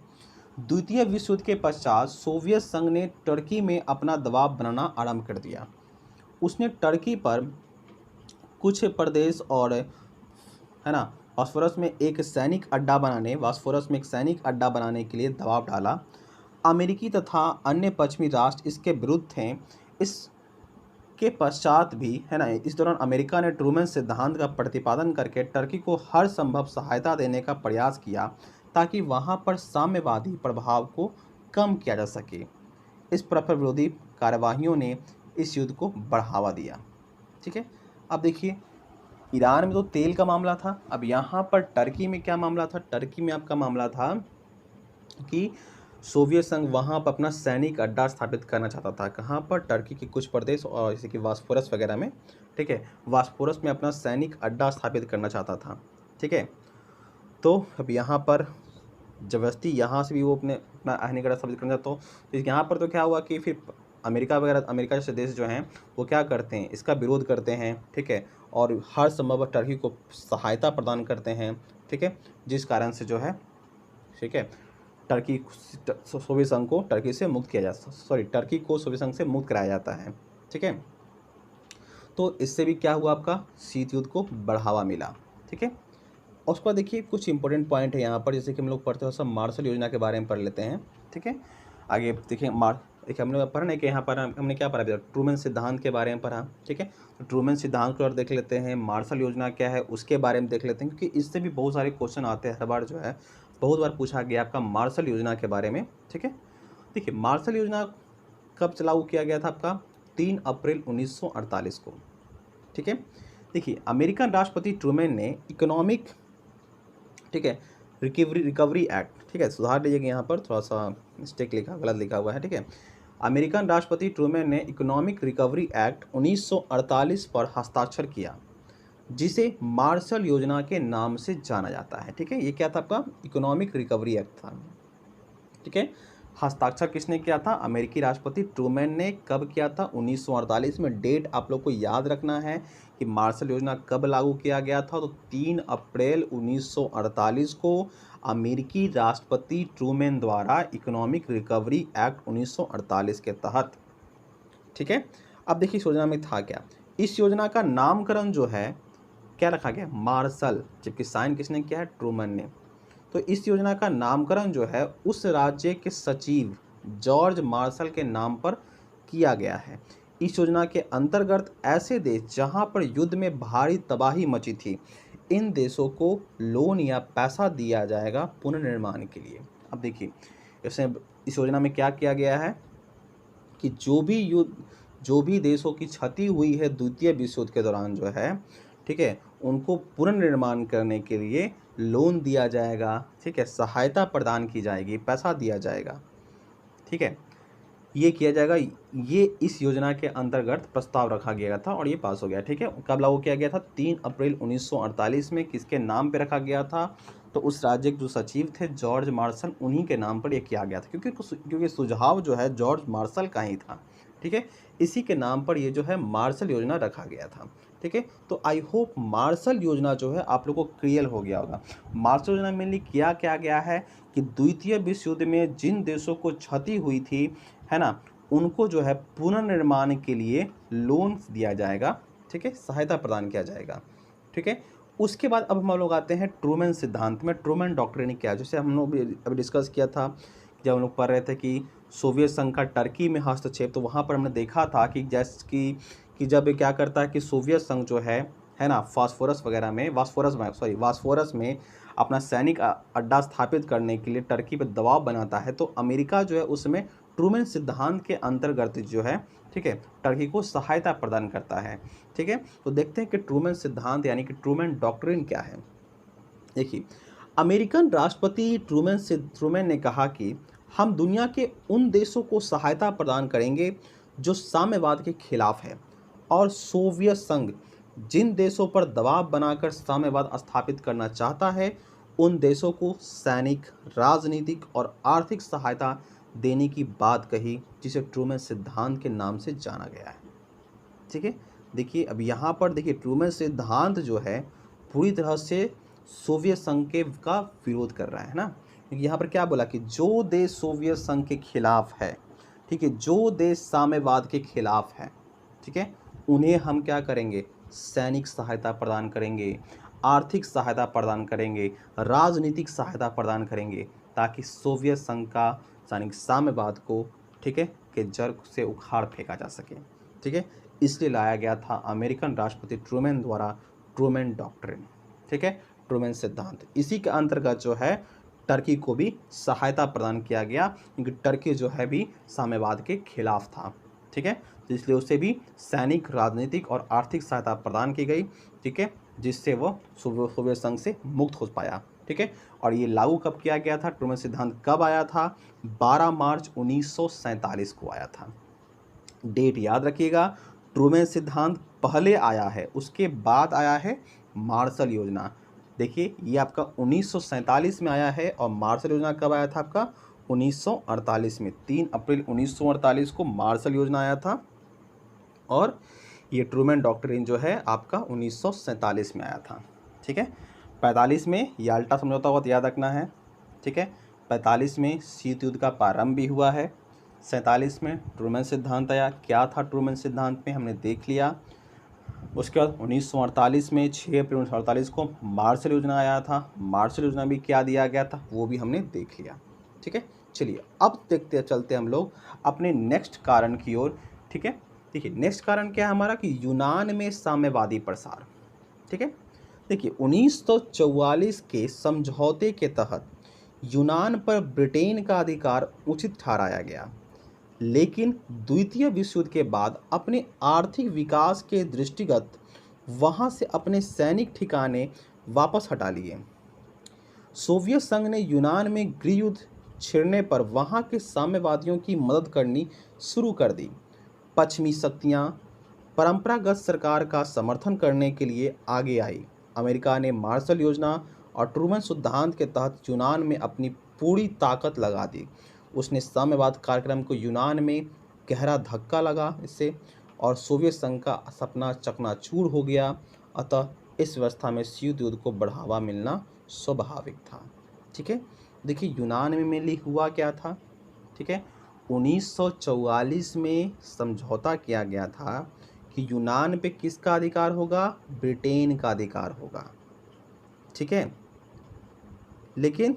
द्वितीय विश्व युद्ध के पश्चात सोवियत संघ ने टर्की में अपना दबाव बनाना आरंभ कर दिया। उसने टर्की पर कुछ प्रदेश और, है ना, बॉस्फोरस में एक सैनिक अड्डा बनाने के लिए दबाव डाला। अमेरिकी तथा अन्य पश्चिमी राष्ट्र इसके विरुद्ध थे। इसके पश्चात भी, है ना, इस दौरान अमेरिका ने ट्रूमैन सिद्धांत का प्रतिपादन करके टर्की को हर संभव सहायता देने का प्रयास किया ताकि वहां पर साम्यवादी प्रभाव को कम किया जा सके। इस परस्पर विरोधी कार्यवाहियों ने इस युद्ध को बढ़ावा दिया। ठीक है, अब देखिए ईरान में तो तेल का मामला था, अब यहाँ पर टर्की में क्या मामला था, टर्की में आपका मामला था कि सोवियत संघ वहाँ पर अपना सैनिक अड्डा स्थापित करना चाहता था। कहाँ पर, टर्की के कुछ प्रदेश और जैसे कि बॉस्फोरस वगैरह में। ठीक है, बॉस्फोरस में अपना सैनिक अड्डा स्थापित करना चाहता था। ठीक है, तो अब यहाँ पर जबरदस्ती यहाँ से भी वो अपना आहनिक अड्डा स्थापित करना चाहता, तो यहाँ पर तो क्या हुआ कि फिर अमेरिका जैसे देश जो हैं वो क्या करते हैं, इसका विरोध करते हैं। ठीक है, और हर संभव टर्की को सहायता प्रदान करते हैं। ठीक है, जिस कारण से जो है, ठीक है, टर्की सोवियत संघ को टर्की से मुक्त किया जाता, टर्की को सोवियत संघ से मुक्त कराया जाता है। ठीक है, तो इससे भी क्या हुआ, आपका शीत युद्ध को बढ़ावा मिला। ठीक है, और उसके बाद देखिए कुछ इंपॉर्टेंट पॉइंट है यहाँ पर, जैसे कि हम लोग पढ़ते हैं सब मार्शल योजना के बारे में पढ़ लेते हैं। ठीक है, आगे देखिए देखिए हम लोग पढ़ा नहीं कि यहाँ पर हमने क्या पढ़ा, ट्रूमैन सिद्धांत के बारे में पढ़ा। ठीक है, तो ट्रूमैन सिद्धांत को और देख लेते हैं, मार्शल योजना क्या है उसके बारे में देख लेते हैं, क्योंकि इससे भी बहुत सारे क्वेश्चन आते हैं। हर बार जो है बहुत बार पूछा गया आपका मार्शल योजना के बारे में। ठीक है, देखिए मार्शल योजना कब लागू किया गया था आपका? 3 अप्रैल 1948 को। ठीक है, देखिए अमेरिकन राष्ट्रपति ट्रूमैन ने इकोनॉमिक, ठीक है, रिकवरी एक्ट, ठीक है, सुधार लीजिएगा, यहाँ पर थोड़ा सा मिस्टेक लिखा, गलत लिखा हुआ है। ठीक है, अमेरिकन राष्ट्रपति ट्रूमैन ने इकोनॉमिक रिकवरी एक्ट 1948 पर हस्ताक्षर किया, जिसे मार्शल योजना के नाम से जाना जाता है। ठीक है, ये क्या था आपका? इकोनॉमिक रिकवरी एक्ट था। ठीक है, हस्ताक्षर किसने किया था? अमेरिकी राष्ट्रपति ट्रूमैन ने। कब किया था? 1948 में। डेट आप लोग को याद रखना है कि मार्शल योजना कब लागू किया गया था, तो 3 अप्रैल 1948 को अमेरिकी राष्ट्रपति ट्रूमैन द्वारा इकोनॉमिक रिकवरी एक्ट 1948 के तहत। ठीक है, अब देखिए इस योजना में था क्या। इस योजना का नामकरण जो है क्या रखा गया? मार्शल, जबकि साइन किसने किया है? ट्रूमैन ने। तो इस योजना का नामकरण जो है उस राज्य के सचिव जॉर्ज मार्शल के नाम पर किया गया है। इस योजना के अंतर्गत ऐसे देश जहां पर युद्ध में भारी तबाही मची थी, इन देशों को लोन या पैसा दिया जाएगा पुनर्निर्माण के लिए। अब देखिए इस योजना में क्या किया गया है कि जो भी देशों की क्षति हुई है द्वितीय विश्व युद्ध के दौरान जो है, ठीक है, उनको पुनर्निर्माण करने के लिए लोन दिया जाएगा। ठीक है, सहायता प्रदान की जाएगी, पैसा दिया जाएगा। ठीक है, ये किया जाएगा। ये इस योजना के अंतर्गत प्रस्ताव रखा गया था और ये पास हो गया। ठीक है, कब लागू किया गया था? 3 अप्रैल 1948 में। किसके नाम पे रखा गया था? तो उस राज्य के जो सचिव थे जॉर्ज मार्शल, उन्हीं के नाम पर यह किया गया था, क्योंकि सुझाव जो है जॉर्ज मार्शल का ही था। ठीक है, इसी के नाम पर ये जो है मार्शल योजना रखा गया था। ठीक है, तो आई होप मार्शल योजना जो है आप लोग को क्लियर हो गया होगा। मार्शल योजना मेनली किया क्या गया है कि द्वितीय विश्व युद्ध में जिन देशों को क्षति हुई थी, है ना, उनको जो है पुनर्निर्माण के लिए लोन दिया जाएगा। ठीक है, सहायता प्रदान किया जाएगा। ठीक है, उसके बाद अब हम लोग आते हैं ट्रूमैन सिद्धांत में। ट्रूमैन डॉक्ट्रिन क्या है? जैसे हम लोग अभी डिस्कस किया था जब हम लोग पढ़ रहे थे कि सोवियत संघ का टर्की में हस्तक्षेप, तो वहाँ पर हमने देखा था कि जैसे कि जब क्या करता है कि सोवियत संघ जो है ना, वास्फोरस में अपना सैनिक अड्डा स्थापित करने के लिए टर्की पर दबाव बनाता है, तो अमेरिका जो है उसमें ट्रूमैन सिद्धांत के अंतर्गत जो है, ठीक है, टर्की को सहायता प्रदान करता है। ठीक है, तो देखते हैं कि ट्रूमैन सिद्धांत यानी कि ट्रूमैन डॉक्ट्रिन क्या है। देखिए, अमेरिकन राष्ट्रपति ट्रूमैन ने कहा कि हम दुनिया के उन देशों को सहायता प्रदान करेंगे जो साम्यवाद के खिलाफ है, और सोवियत संघ जिन देशों पर दबाव बनाकर साम्यवाद स्थापित करना चाहता है, उन देशों को सैनिक, राजनीतिक और आर्थिक सहायता देने की बात कही, जिसे ट्रूमैन सिद्धांत के नाम से जाना गया है। ठीक है, देखिए अब यहाँ पर देखिए ट्रूमैन सिद्धांत जो है पूरी तरह से सोवियत संघ के का विरोध कर रहा है ना, क्योंकि यहाँ पर क्या बोला कि जो देश सोवियत संघ के खिलाफ है, ठीक है, जो देश साम्यवाद के खिलाफ है, ठीक है, उन्हें हम क्या करेंगे? सैनिक सहायता प्रदान करेंगे, आर्थिक सहायता प्रदान करेंगे, राजनीतिक सहायता प्रदान करेंगे, ताकि सोवियत संघ का सैनिक साम्यवाद को, ठीक है, के जड़ से उखाड़ फेंका जा सके। ठीक है, इसलिए लाया गया था अमेरिकन राष्ट्रपति ट्रूमैन द्वारा ट्रूमैन डॉक्ट्रिन। ठीक है, ट्रूमैन सिद्धांत। इसी के अंतर्गत जो है टर्की को भी सहायता प्रदान किया गया, क्योंकि टर्की जो है भी साम्यवाद के खिलाफ था। ठीक है, तो इसलिए उसे भी सैनिक, राजनीतिक और आर्थिक सहायता प्रदान की गई। ठीक है, जिससे वो सोवियत संघ से मुक्त हो पाया। ठीक है, और ये लागू कब किया गया था? ट्रूमैन सिद्धांत कब आया था? 12 मार्च 1947 को आया था। डेट याद रखिएगा, ट्रूमैन सिद्धांत पहले आया है, उसके बाद आया है मार्शल योजना। देखिए ये आपका 1947 में आया है, और मार्शल योजना कब आया था? आपका 1948 में। 3 अप्रैल 1948 को मार्शल योजना आया था, और ये ट्रूमैन डॉक्ट्रिन जो है आपका 1947 में आया था। ठीक है, 45 में याल्टा समझौता हुआ, तो याद रखना है। ठीक है, 45 में शीत युद्ध का प्रारंभ भी हुआ है। 47 में ट्रूमैन सिद्धांत आया। क्या था ट्रूमैन सिद्धांत में, हमने देख लिया। उसके बाद 1948 में 6 अप्रैल 1948 को मार्शल योजना आया था। मार्शल योजना भी क्या दिया गया था वो भी हमने देख लिया। ठीक है, चलिए अब देखते चलते हम लोग अपने नेक्स्ट कारण की ओर। ठीक है, देखिए नेक्स्ट कारण क्या है हमारा कि यूनान में साम्यवादी प्रसार। ठीक है, देखिए 1944 के समझौते के तहत यूनान पर ब्रिटेन का अधिकार उचित ठहराया गया। लेकिन द्वितीय विश्व युद्ध के बाद अपने आर्थिक विकास के दृष्टिगत वहां से अपने सैनिक ठिकाने वापस हटा लिए। सोवियत संघ ने यूनान में गृह युद्ध छिड़ने पर वहां के साम्यवादियों की मदद करनी शुरू कर दी। पश्चिमी शक्तियां परंपरागत सरकार का समर्थन करने के लिए आगे आई। अमेरिका ने मार्शल योजना और ट्रूमन सिद्धांत के तहत यूनान में अपनी पूरी ताकत लगा दी। उसने साम्यवाद कार्यक्रम को यूनान में गहरा धक्का लगा इससे, और सोवियत संघ का सपना चकनाचूर हो गया। अतः इस व्यवस्था में शीत युद्ध को बढ़ावा मिलना स्वाभाविक था। ठीक है, देखिए यूनान में मेनली हुआ क्या था। ठीक है, 1944 में समझौता किया गया था कि यूनान पे किसका अधिकार होगा, ब्रिटेन का अधिकार होगा। ठीक है, लेकिन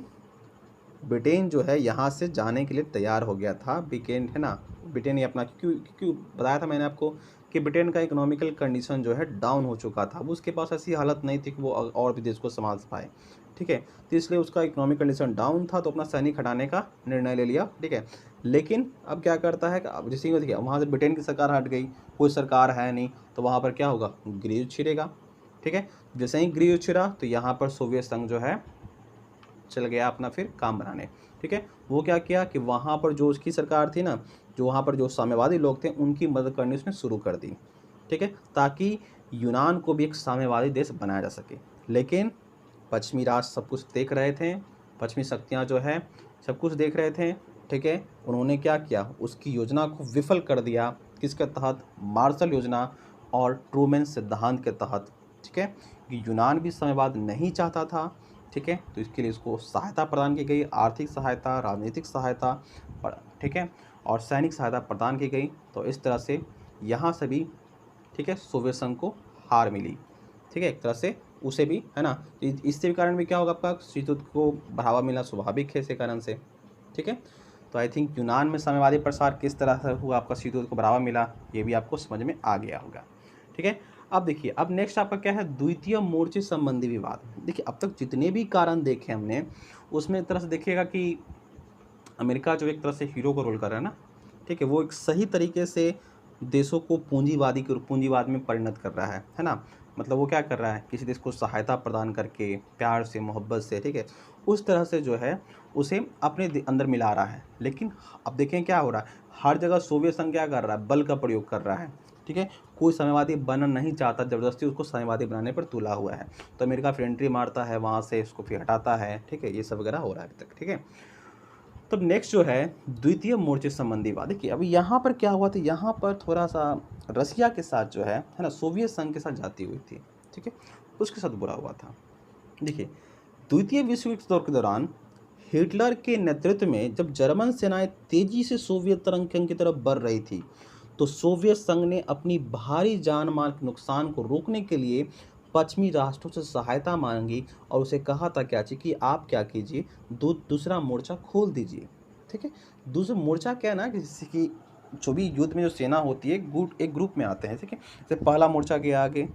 ब्रिटेन जो है यहाँ से जाने के लिए तैयार हो गया था। ब्रिटेन है ना, ब्रिटेन ही अपना, क्यों बताया था मैंने आपको कि ब्रिटेन का इकोनॉमिकल कंडीशन जो है डाउन हो चुका था। अब उसके पास ऐसी हालत नहीं थी कि वो और भी देश को संभाल पाए। ठीक है, तो इसलिए उसका इकोनॉमिक कंडीशन डाउन था, तो अपना सैनिक हटाने का निर्णय ले लिया। ठीक है, लेकिन अब क्या करता है कि अब जैसे देखिए वहाँ से ब्रिटेन की सरकार हट गई, कोई सरकार है नहीं, तो वहाँ पर क्या होगा, गृह युद्ध छिड़ेगा। ठीक है, जैसे ही गृह युद्ध छिड़ा तो यहाँ पर सोवियत संघ जो है चल गया अपना फिर काम बनाने। ठीक है, वो क्या किया कि वहाँ पर जो उसकी सरकार थी ना, जो वहाँ पर जो साम्यवादी लोग थे उनकी मदद करनी उसने शुरू कर दी। ठीक है, ताकि यूनान को भी एक साम्यवादी देश बनाया जा सके। लेकिन पश्चिमी राष्ट्र सब कुछ देख रहे थे, पश्चिमी शक्तियाँ जो है सब कुछ देख रहे थे। ठीक है, उन्होंने क्या किया, उसकी योजना को विफल कर दिया। किसके तहत, मार्शल योजना और ट्रूमैन सिद्धांत के तहत। ठीक है, कि यूनान भी साम्यवाद नहीं चाहता था। ठीक है, तो इसके लिए उसको सहायता प्रदान की गई, आर्थिक सहायता, राजनीतिक सहायता और ठीक है और सैनिक सहायता प्रदान की गई। तो इस तरह से यहाँ से भी ठीक है सोवियत संघ को हार मिली। ठीक है, एक तरह से उसे भी है ना, इससे भी कारण भी क्या होगा, आपका शीत युद्ध को बढ़ावा मिलना स्वाभाविक है इसी कारण से। ठीक है, तो आई थिंक यूनान में साम्यवादी प्रसार किस तरह से हुआ, आपका शीत युद्ध को बढ़ावा मिला, ये भी आपको समझ में आ गया होगा। ठीक है, अब देखिए अब नेक्स्ट आपका क्या है, द्वितीय मोर्चे संबंधी विवाद। देखिए अब तक जितने भी कारण देखे हमने उसमें एक तरह से देखिएगा कि अमेरिका जो एक तरह से हीरो को रोल कर रहा है ना, ठीक है, वो एक सही तरीके से देशों को पूंजीवाद में परिणत कर रहा है ना। मतलब वो क्या कर रहा है, किसी देश को सहायता प्रदान करके प्यार से मोहब्बत से, ठीक है, उस तरह से जो है उसे अपने अंदर मिला रहा है। लेकिन अब देखें क्या हो रहा है, हर जगह सोवियत संघ क्या कर रहा है, बल का प्रयोग कर रहा है। ठीक है, कोई साम्यवादी बनना नहीं चाहता, ज़बरदस्ती उसको साम्यवादी बनाने पर तुला हुआ है। तो अमेरिका फिर एंट्री मारता है, वहाँ से उसको फिर हटाता है। ठीक है, ये सब वगैरह हो रहा है अभी तक। ठीक है, तब नेक्स्ट जो है द्वितीय मोर्चे संबंधी बात। देखिए अभी यहाँ पर क्या हुआ था, यहाँ पर थोड़ा सा रसिया के साथ जो है ना, सोवियत संघ के साथ जाती हुई थी। ठीक है, उसके साथ बुरा हुआ था। देखिए द्वितीय विश्व युद्ध दौर के दौरान हिटलर के नेतृत्व में जब जर्मन सेनाएं तेजी से सोवियत तरंग की तरफ बढ़ रही थी, तो सोवियत संघ ने अपनी भारी जान माल के नुकसान को रोकने के लिए पश्चिमी राष्ट्रों से सहायता मांगी और उसे कहा था क्या कि आप क्या कीजिए, दूसरा मोर्चा खोल दीजिए। ठीक है, दूसरा मोर्चा क्या है ना कि जैसे कि जो भी युद्ध में जो सेना होती है एक ग्रुप में आते हैं। ठीक है, जैसे पहला मोर्चा गया आगे,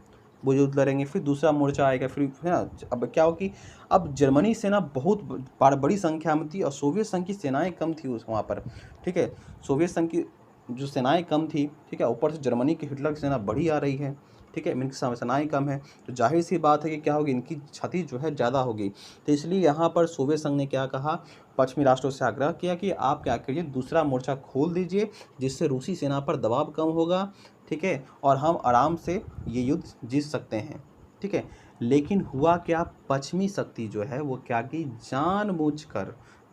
वो युद्ध लड़ेंगे, फिर दूसरा मोर्चा आएगा, फिर है ना। अब क्या हो कि अब जर्मनी सेना बहुत बड़ी संख्या में थी और सोवियत संघ की सेनाएं कम थी उस वहाँ पर। ठीक है, सोवियत संघ की जो सेनाएं कम थी, ठीक है, ऊपर से जर्मनी की हिटलर की सेना बड़ी आ रही है। ठीक है, इनकी सेनाएं कम है, तो जाहिर सी बात है कि क्या होगी, इनकी क्षति जो है ज़्यादा होगी। तो इसलिए यहाँ पर सोवियत संघ ने क्या कहा, पश्चिमी राष्ट्रों से आग्रह किया कि आप क्या करिए, दूसरा मोर्चा खोल दीजिए, जिससे रूसी सेना पर दबाव कम होगा। ठीक है, और हम आराम से ये युद्ध जीत सकते हैं। ठीक है, लेकिन हुआ क्या, पश्चिमी शक्ति जो है वो क्या की,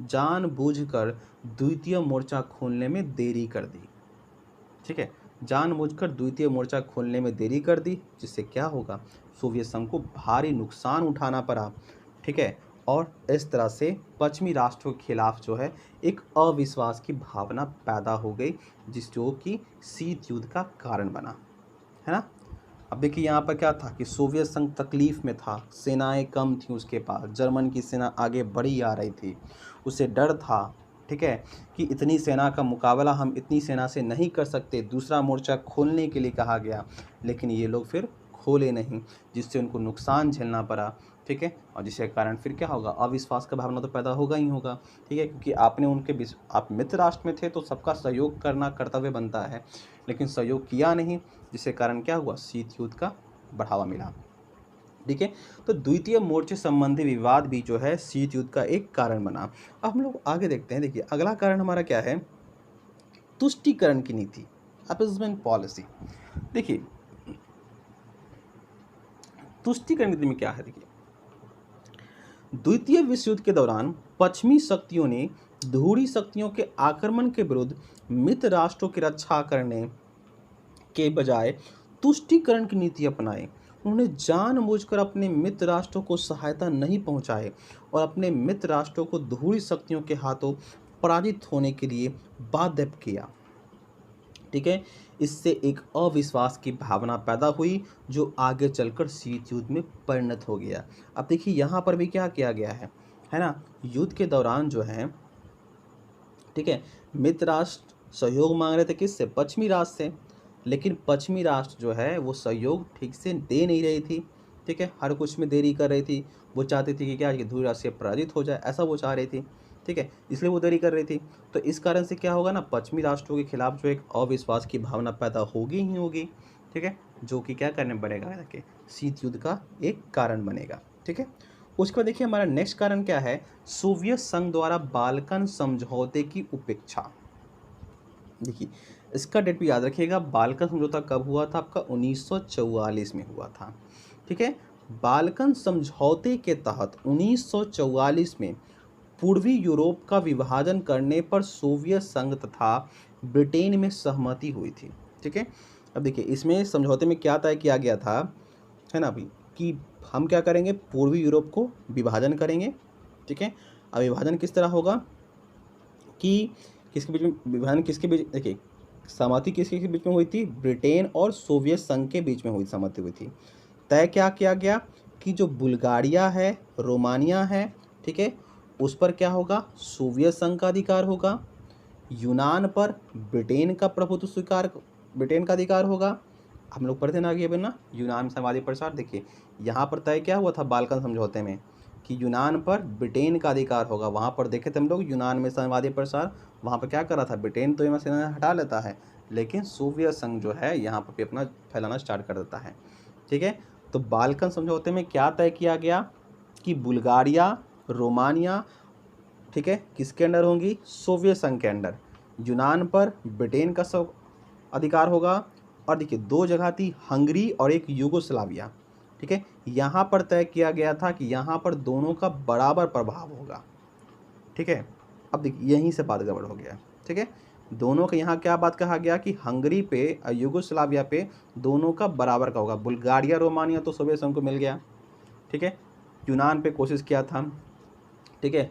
जानबूझकर द्वितीय मोर्चा खोलने में देरी कर दी। ठीक है, जानबूझकर द्वितीय मोर्चा खोलने में देरी कर दी, जिससे क्या होगा, सोवियत संघ को भारी नुकसान उठाना पड़ा। ठीक है, और इस तरह से पश्चिमी राष्ट्रों के खिलाफ जो है एक अविश्वास की भावना पैदा हो गई, जो कि शीत युद्ध का कारण बना, है ना। अब देखिए यहाँ पर क्या था कि सोवियत संघ तकलीफ में था, सेनाएं कम थी उसके पास, जर्मन की सेना आगे बढ़ी आ रही थी, उसे डर था। ठीक है, कि इतनी सेना का मुकाबला हम इतनी सेना से नहीं कर सकते, दूसरा मोर्चा खोलने के लिए कहा गया, लेकिन ये लोग फिर खोले नहीं, जिससे उनको नुकसान झेलना पड़ा, ठीक है। और जिसके कारण फिर क्या होगा, अविश्वास का भावना तो पैदा होगा ही होगा, ठीक है, क्योंकि आपने उनके आप मित्र राष्ट्र में थे तो सबका सहयोग करना कर्तव्य बनता है, लेकिन सहयोग किया नहीं, जिसके कारण क्या हुआ, शीत युद्ध का बढ़ावा मिला, ठीक है। तो द्वितीय मोर्चे संबंधी विवाद भी जो है शीत युद्ध का एक कारण बना। अब हम लोग आगे देखते हैं। देखिए अगला कारण हमारा क्या है, तुष्टीकरण की नीति, अपीसमेंट पॉलिसी। देखिए तुष्टीकरण नीति में क्या है, देखिए द्वितीय विश्व युद्ध के दौरान पश्चिमी शक्तियों ने ध्रुवीय शक्तियों के आक्रमण के विरुद्ध मित्र राष्ट्रों की रक्षा करने के बजाय तुष्टीकरण की नीति अपनाई। उन्होंने जानबूझकर अपने मित्र राष्ट्रों को सहायता नहीं पहुंचाए और अपने मित्र राष्ट्रों को ध्रुवीय शक्तियों के हाथों पराजित होने के लिए बाध्य किया, ठीक है। इससे एक अविश्वास की भावना पैदा हुई जो आगे चलकर शीत युद्ध में परिणत हो गया। अब देखिए यहाँ पर भी क्या किया गया है ना, युद्ध के दौरान जो है, ठीक है, मित्र राष्ट्र सहयोग मांग रहे थे किससे, पश्चिमी राष्ट्र से, लेकिन पश्चिमी राष्ट्र जो है वो सहयोग ठीक से दे नहीं रही थी, ठीक है, हर कुछ में देरी कर रही थी। वो चाहती थी कि क्या, कि ध्रुवीय राष्ट्र पराजित हो जाए, ऐसा वो चाह रही थी, ठीक है, इसलिए वो देरी कर रही थी। तो इस कारण से क्या होगा ना, पश्चिमी राष्ट्रों के खिलाफ जो एक अविश्वास की भावना पैदा होगी ही होगी, ठीक है, जो कि क्या करने पड़ेगा कि शीत युद्ध का एक कारण बनेगा, ठीक है। उसके बाद देखिए हमारा नेक्स्ट कारण क्या है, सोवियत संघ द्वारा बाल्कन समझौते की उपेक्षा। देखिए इसका डेट भी याद रखिएगा, बाल्कन समझौता कब हुआ था आपका, 1944 में हुआ था, ठीक है। बाल्कन समझौते के तहत 1944 में पूर्वी यूरोप का विभाजन करने पर सोवियत संघ तथा ब्रिटेन में सहमति हुई थी, ठीक है। अब देखिए इसमें समझौते में क्या तय किया गया था, है ना अभी, कि हम क्या करेंगे, पूर्वी यूरोप को विभाजन करेंगे, ठीक है। अब विभाजन किस तरह होगा कि किसके बीच में विभाजन, किसके बीच, देखिए सहमति किसके बीच में हुई थी, ब्रिटेन और सोवियत संघ के बीच में हुई सहमति हुई थी। तय क्या किया गया कि जो बुल्गारिया है, रोमानिया है, ठीक है, उस पर क्या होगा, सोवियत संघ का अधिकार होगा। यूनान पर ब्रिटेन का प्रभुत्व स्वीकार, ब्रिटेन का अधिकार होगा। हम लोग पढ़ते ना आगे बना यूनान साम्राज्य प्रसार। देखिए यहाँ पर तय क्या हुआ था बाल्कन समझौते में कि यूनान पर ब्रिटेन का अधिकार होगा। वहाँ पर देखे थे हम लोग यूनान में साम्राज्य प्रसार, वहाँ पर क्या कर रहा था, ब्रिटेन तो यहाँ से हटा लेता है, लेकिन सोवियत संघ जो है यहाँ पर भी अपना फैलाना स्टार्ट कर देता है, ठीक है। तो बाल्कन समझौते में क्या तय किया गया कि बुल्गारिया, रोमानिया, ठीक है, किसके अंडर होंगी, सोवियत संघ के अंडर। यूनान पर ब्रिटेन का सब अधिकार होगा। और देखिए दो जगह थी, हंगरी और एक यूगोस्लाविया, ठीक है। यहाँ पर तय किया गया था कि यहाँ पर दोनों का बराबर प्रभाव होगा, ठीक है। अब देखिए यहीं से बात गड़बड़ हो गया, ठीक है। दोनों का यहाँ क्या बात कहा गया कि हंगरी पे और यूगोस्लाविया पे दोनों का बराबर का होगा। बुल्गारिया, रोमानिया तो सोवियत संघ को मिल गया, ठीक है। यूनान पे कोशिश किया था, ठीक है।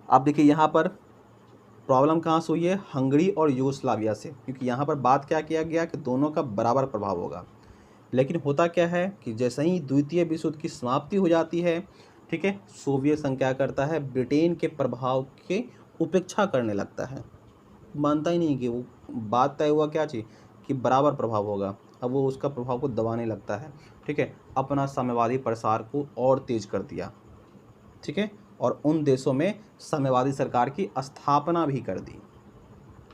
अब देखिए यहाँ पर प्रॉब्लम कहाँ से हुई है, हंगरी और यूगोस्लाविया से, क्योंकि यहाँ पर बात क्या किया गया कि दोनों का बराबर प्रभाव होगा। लेकिन होता क्या है कि जैसे ही द्वितीय विश्व युद्ध की समाप्ति हो जाती है, ठीक है, सोवियत संघ क्या करता है, ब्रिटेन के प्रभाव के उपेक्षा करने लगता है, मानता ही नहीं कि वो बात तय हुआ क्या चीज़ कि बराबर प्रभाव होगा। अब वो उसका प्रभाव को दबाने लगता है, ठीक है, अपना साम्यवादी प्रसार को और तेज कर दिया, ठीक है, और उन देशों में साम्यवादी सरकार की स्थापना भी कर दी,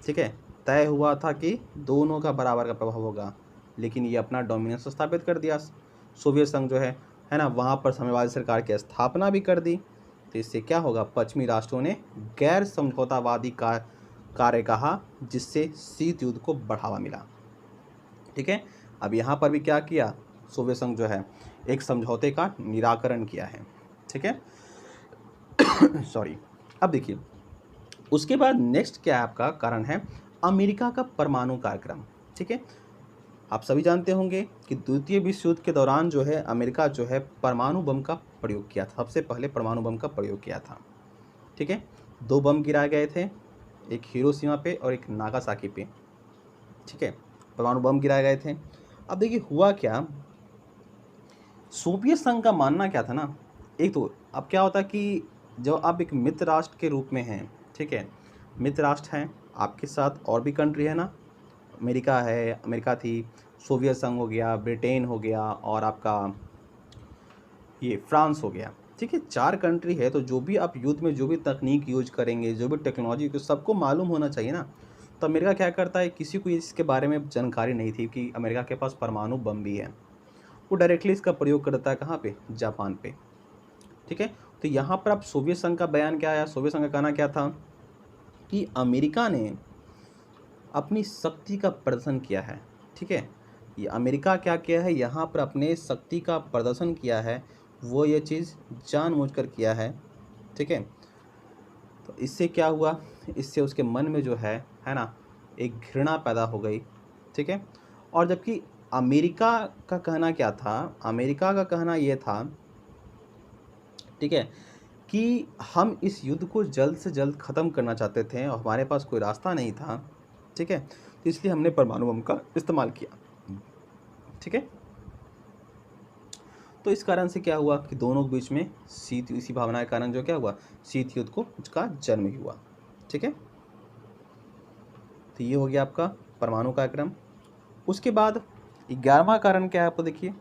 ठीक है। तय हुआ था कि दोनों का बराबर का प्रभाव होगा, लेकिन ये अपना डोमिनेंस स्थापित कर दिया सोवियत संघ जो है ना, वहाँ पर साम्यवादी सरकार की स्थापना भी कर दी। तो इससे क्या होगा, पश्चिमी राष्ट्रों ने गैर समझौतावादी कार्य कहा, जिससे शीत युद्ध को बढ़ावा मिला, ठीक है। अब यहाँ पर भी क्या किया, सोवियत संघ जो है एक समझौते का निराकरण किया है, ठीक है। सॉरी। अब देखिए उसके बाद नेक्स्ट क्या है आपका कारण है, अमेरिका का परमाणु कार्यक्रम, ठीक है। आप सभी जानते होंगे कि द्वितीय विश्व युद्ध के दौरान जो है अमेरिका जो है परमाणु बम का प्रयोग किया था, सबसे पहले परमाणु बम का प्रयोग किया था, ठीक है। 2 बम गिराए गए थे, एक हिरोशिमा पे और एक नागासाकी पे, ठीक है, परमाणु बम गिराए गए थे। अब देखिए हुआ क्या, सोवियत संघ का मानना क्या था ना, एक तो अब क्या होता कि जब आप एक मित्र राष्ट्र के रूप में हैं, ठीक है, मित्र राष्ट्र हैं आपके साथ और भी कंट्री है ना, अमेरिका है, अमेरिका थी, सोवियत संघ हो गया, ब्रिटेन हो गया और आपका ये फ्रांस हो गया। ठीक है, 4 कंट्री है, तो जो भी आप युद्ध में जो भी तकनीक यूज करेंगे, जो भी टेक्नोलॉजी, को सबको मालूम होना चाहिए ना। तो अमेरिका क्या करता है, किसी को इसके बारे में जानकारी नहीं थी कि अमेरिका के पास परमाणु बम भी है। वो डायरेक्टली इसका प्रयोग करता है कहाँ पे, जापान पे। ठीक है, तो यहाँ पर आप सोवियत संघ का बयान क्या आया, सोवियत संघ का कहना क्या था कि अमेरिका ने अपनी शक्ति का प्रदर्शन किया है। ठीक है, ये अमेरिका क्या किया है, यहाँ पर अपने शक्ति का प्रदर्शन किया है, वो ये चीज़ जानबूझकर किया है। ठीक है, तो इससे क्या हुआ, इससे उसके मन में जो है ना, एक घृणा पैदा हो गई। ठीक है, और जबकि अमेरिका का कहना क्या था, अमेरिका का कहना ये था, ठीक है, कि हम इस युद्ध को जल्द से जल्द ख़त्म करना चाहते थे और हमारे पास कोई रास्ता नहीं था। ठीक है, तो इसलिए हमने परमाणु बम का इस्तेमाल किया। ठीक है, तो इस कारण से क्या हुआ कि दोनों के बीच में इसी भावना के कारण जो क्या हुआ, शीत युद्ध को उसका जन्म हुआ। ठीक है, तो ये हो गया आपका परमाणु कार्यक्रम। उसके बाद 11वां कारण क्या है, आपको देखिए,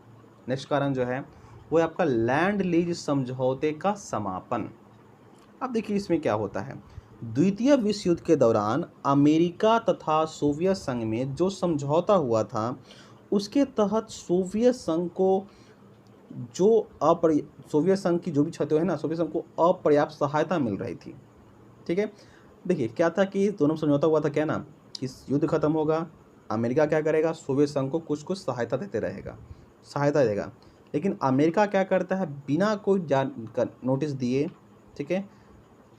नेक्स्ट कारण जो है वो है आपका लैंड लीज समझौते का समापन। अब देखिए इसमें क्या होता है, द्वितीय विश्व युद्ध के दौरान अमेरिका तथा सोवियत संघ में जो समझौता हुआ था, उसके तहत सोवियत संघ को सोवियत संघ की जो भी क्षति है ना, सोवियत संघ को अपर्याप्त सहायता मिल रही थी। ठीक है, देखिए क्या था कि दोनों में समझौता हुआ था क्या ना, कि युद्ध खत्म होगा, अमेरिका क्या करेगा, सोवियत संघ को कुछ कुछ सहायता देते रहेगा, सहायता देगा। लेकिन अमेरिका क्या करता है, बिना कोई नोटिस दिए, ठीक है,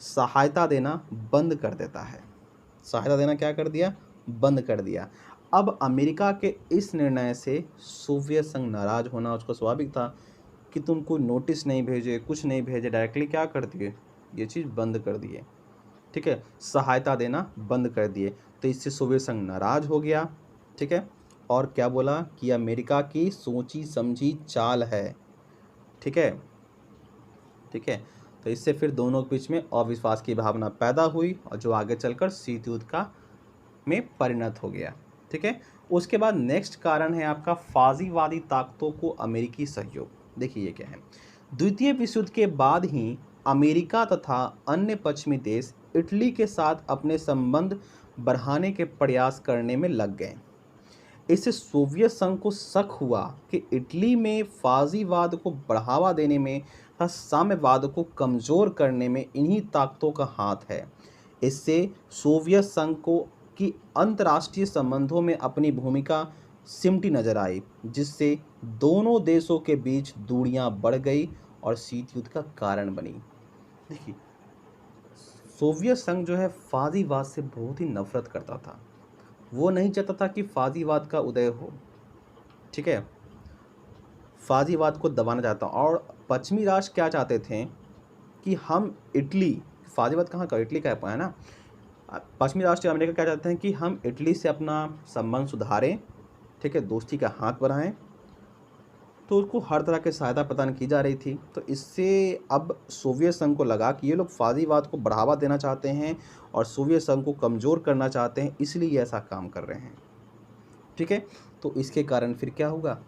सहायता देना बंद कर देता है। सहायता देना क्या कर दिया, बंद कर दिया। अब अमेरिका के इस निर्णय से सोवियत संघ नाराज होना उसको स्वाभाविक था कि तुम कोई नोटिस नहीं भेजे, कुछ नहीं भेजे, डायरेक्टली क्या कर दिए, ये चीज़ बंद कर दिए। ठीक है, सहायता देना बंद कर दिए। तो इससे सोवियत संघ नाराज हो गया। ठीक है, और क्या बोला कि अमेरिका की सोची समझी चाल है। ठीक है, ठीक है, तो इससे फिर दोनों के बीच में अविश्वास की भावना पैदा हुई और जो आगे चलकर शीत युद्ध का में परिणत हो गया। ठीक है, उसके बाद नेक्स्ट कारण है आपका फाजीवादी ताकतों को अमेरिकी सहयोग। देखिए ये क्या है, द्वितीय विश्व युद्ध के बाद ही अमेरिका तथा अन्य पश्चिमी देश इटली के साथ अपने संबंध बढ़ाने के प्रयास करने में लग गए। इससे सोवियत संघ को शक हुआ कि इटली में फाजीवाद को बढ़ावा देने में तथा साम्यवाद को कमज़ोर करने में इन्हीं ताकतों का हाथ है। इससे सोवियत संघ को की अंतर्राष्ट्रीय संबंधों में अपनी भूमिका सिमटी नजर आई, जिससे दोनों देशों के बीच दूरियां बढ़ गई और शीत युद्ध का कारण बनी। देखिए सोवियत संघ जो है फाजीवाद से बहुत ही नफरत करता था, वो नहीं चाहता था कि फाजीवाद का उदय हो। ठीक है, फाजीवाद को दबाना चाहता, और पश्चिमी राष्ट्र क्या चाहते थे कि हम इटली, फाजीवाद कहाँ का, इटली का है ना, पश्चिमी राष्ट्र अमेरिका क्या चाहते हैं कि हम इटली से अपना संबंध सुधारें। ठीक है, दोस्ती का हाथ बढ़ाएं, तो उसको हर तरह की सहायता प्रदान की जा रही थी। तो इससे अब सोवियत संघ को लगा कि ये लोग फाजीवाद को बढ़ावा देना चाहते हैं और सोवियत संघ को कमज़ोर करना चाहते हैं, इसलिए ये ऐसा काम कर रहे हैं। ठीक है, तो इसके कारण फिर क्या होगा,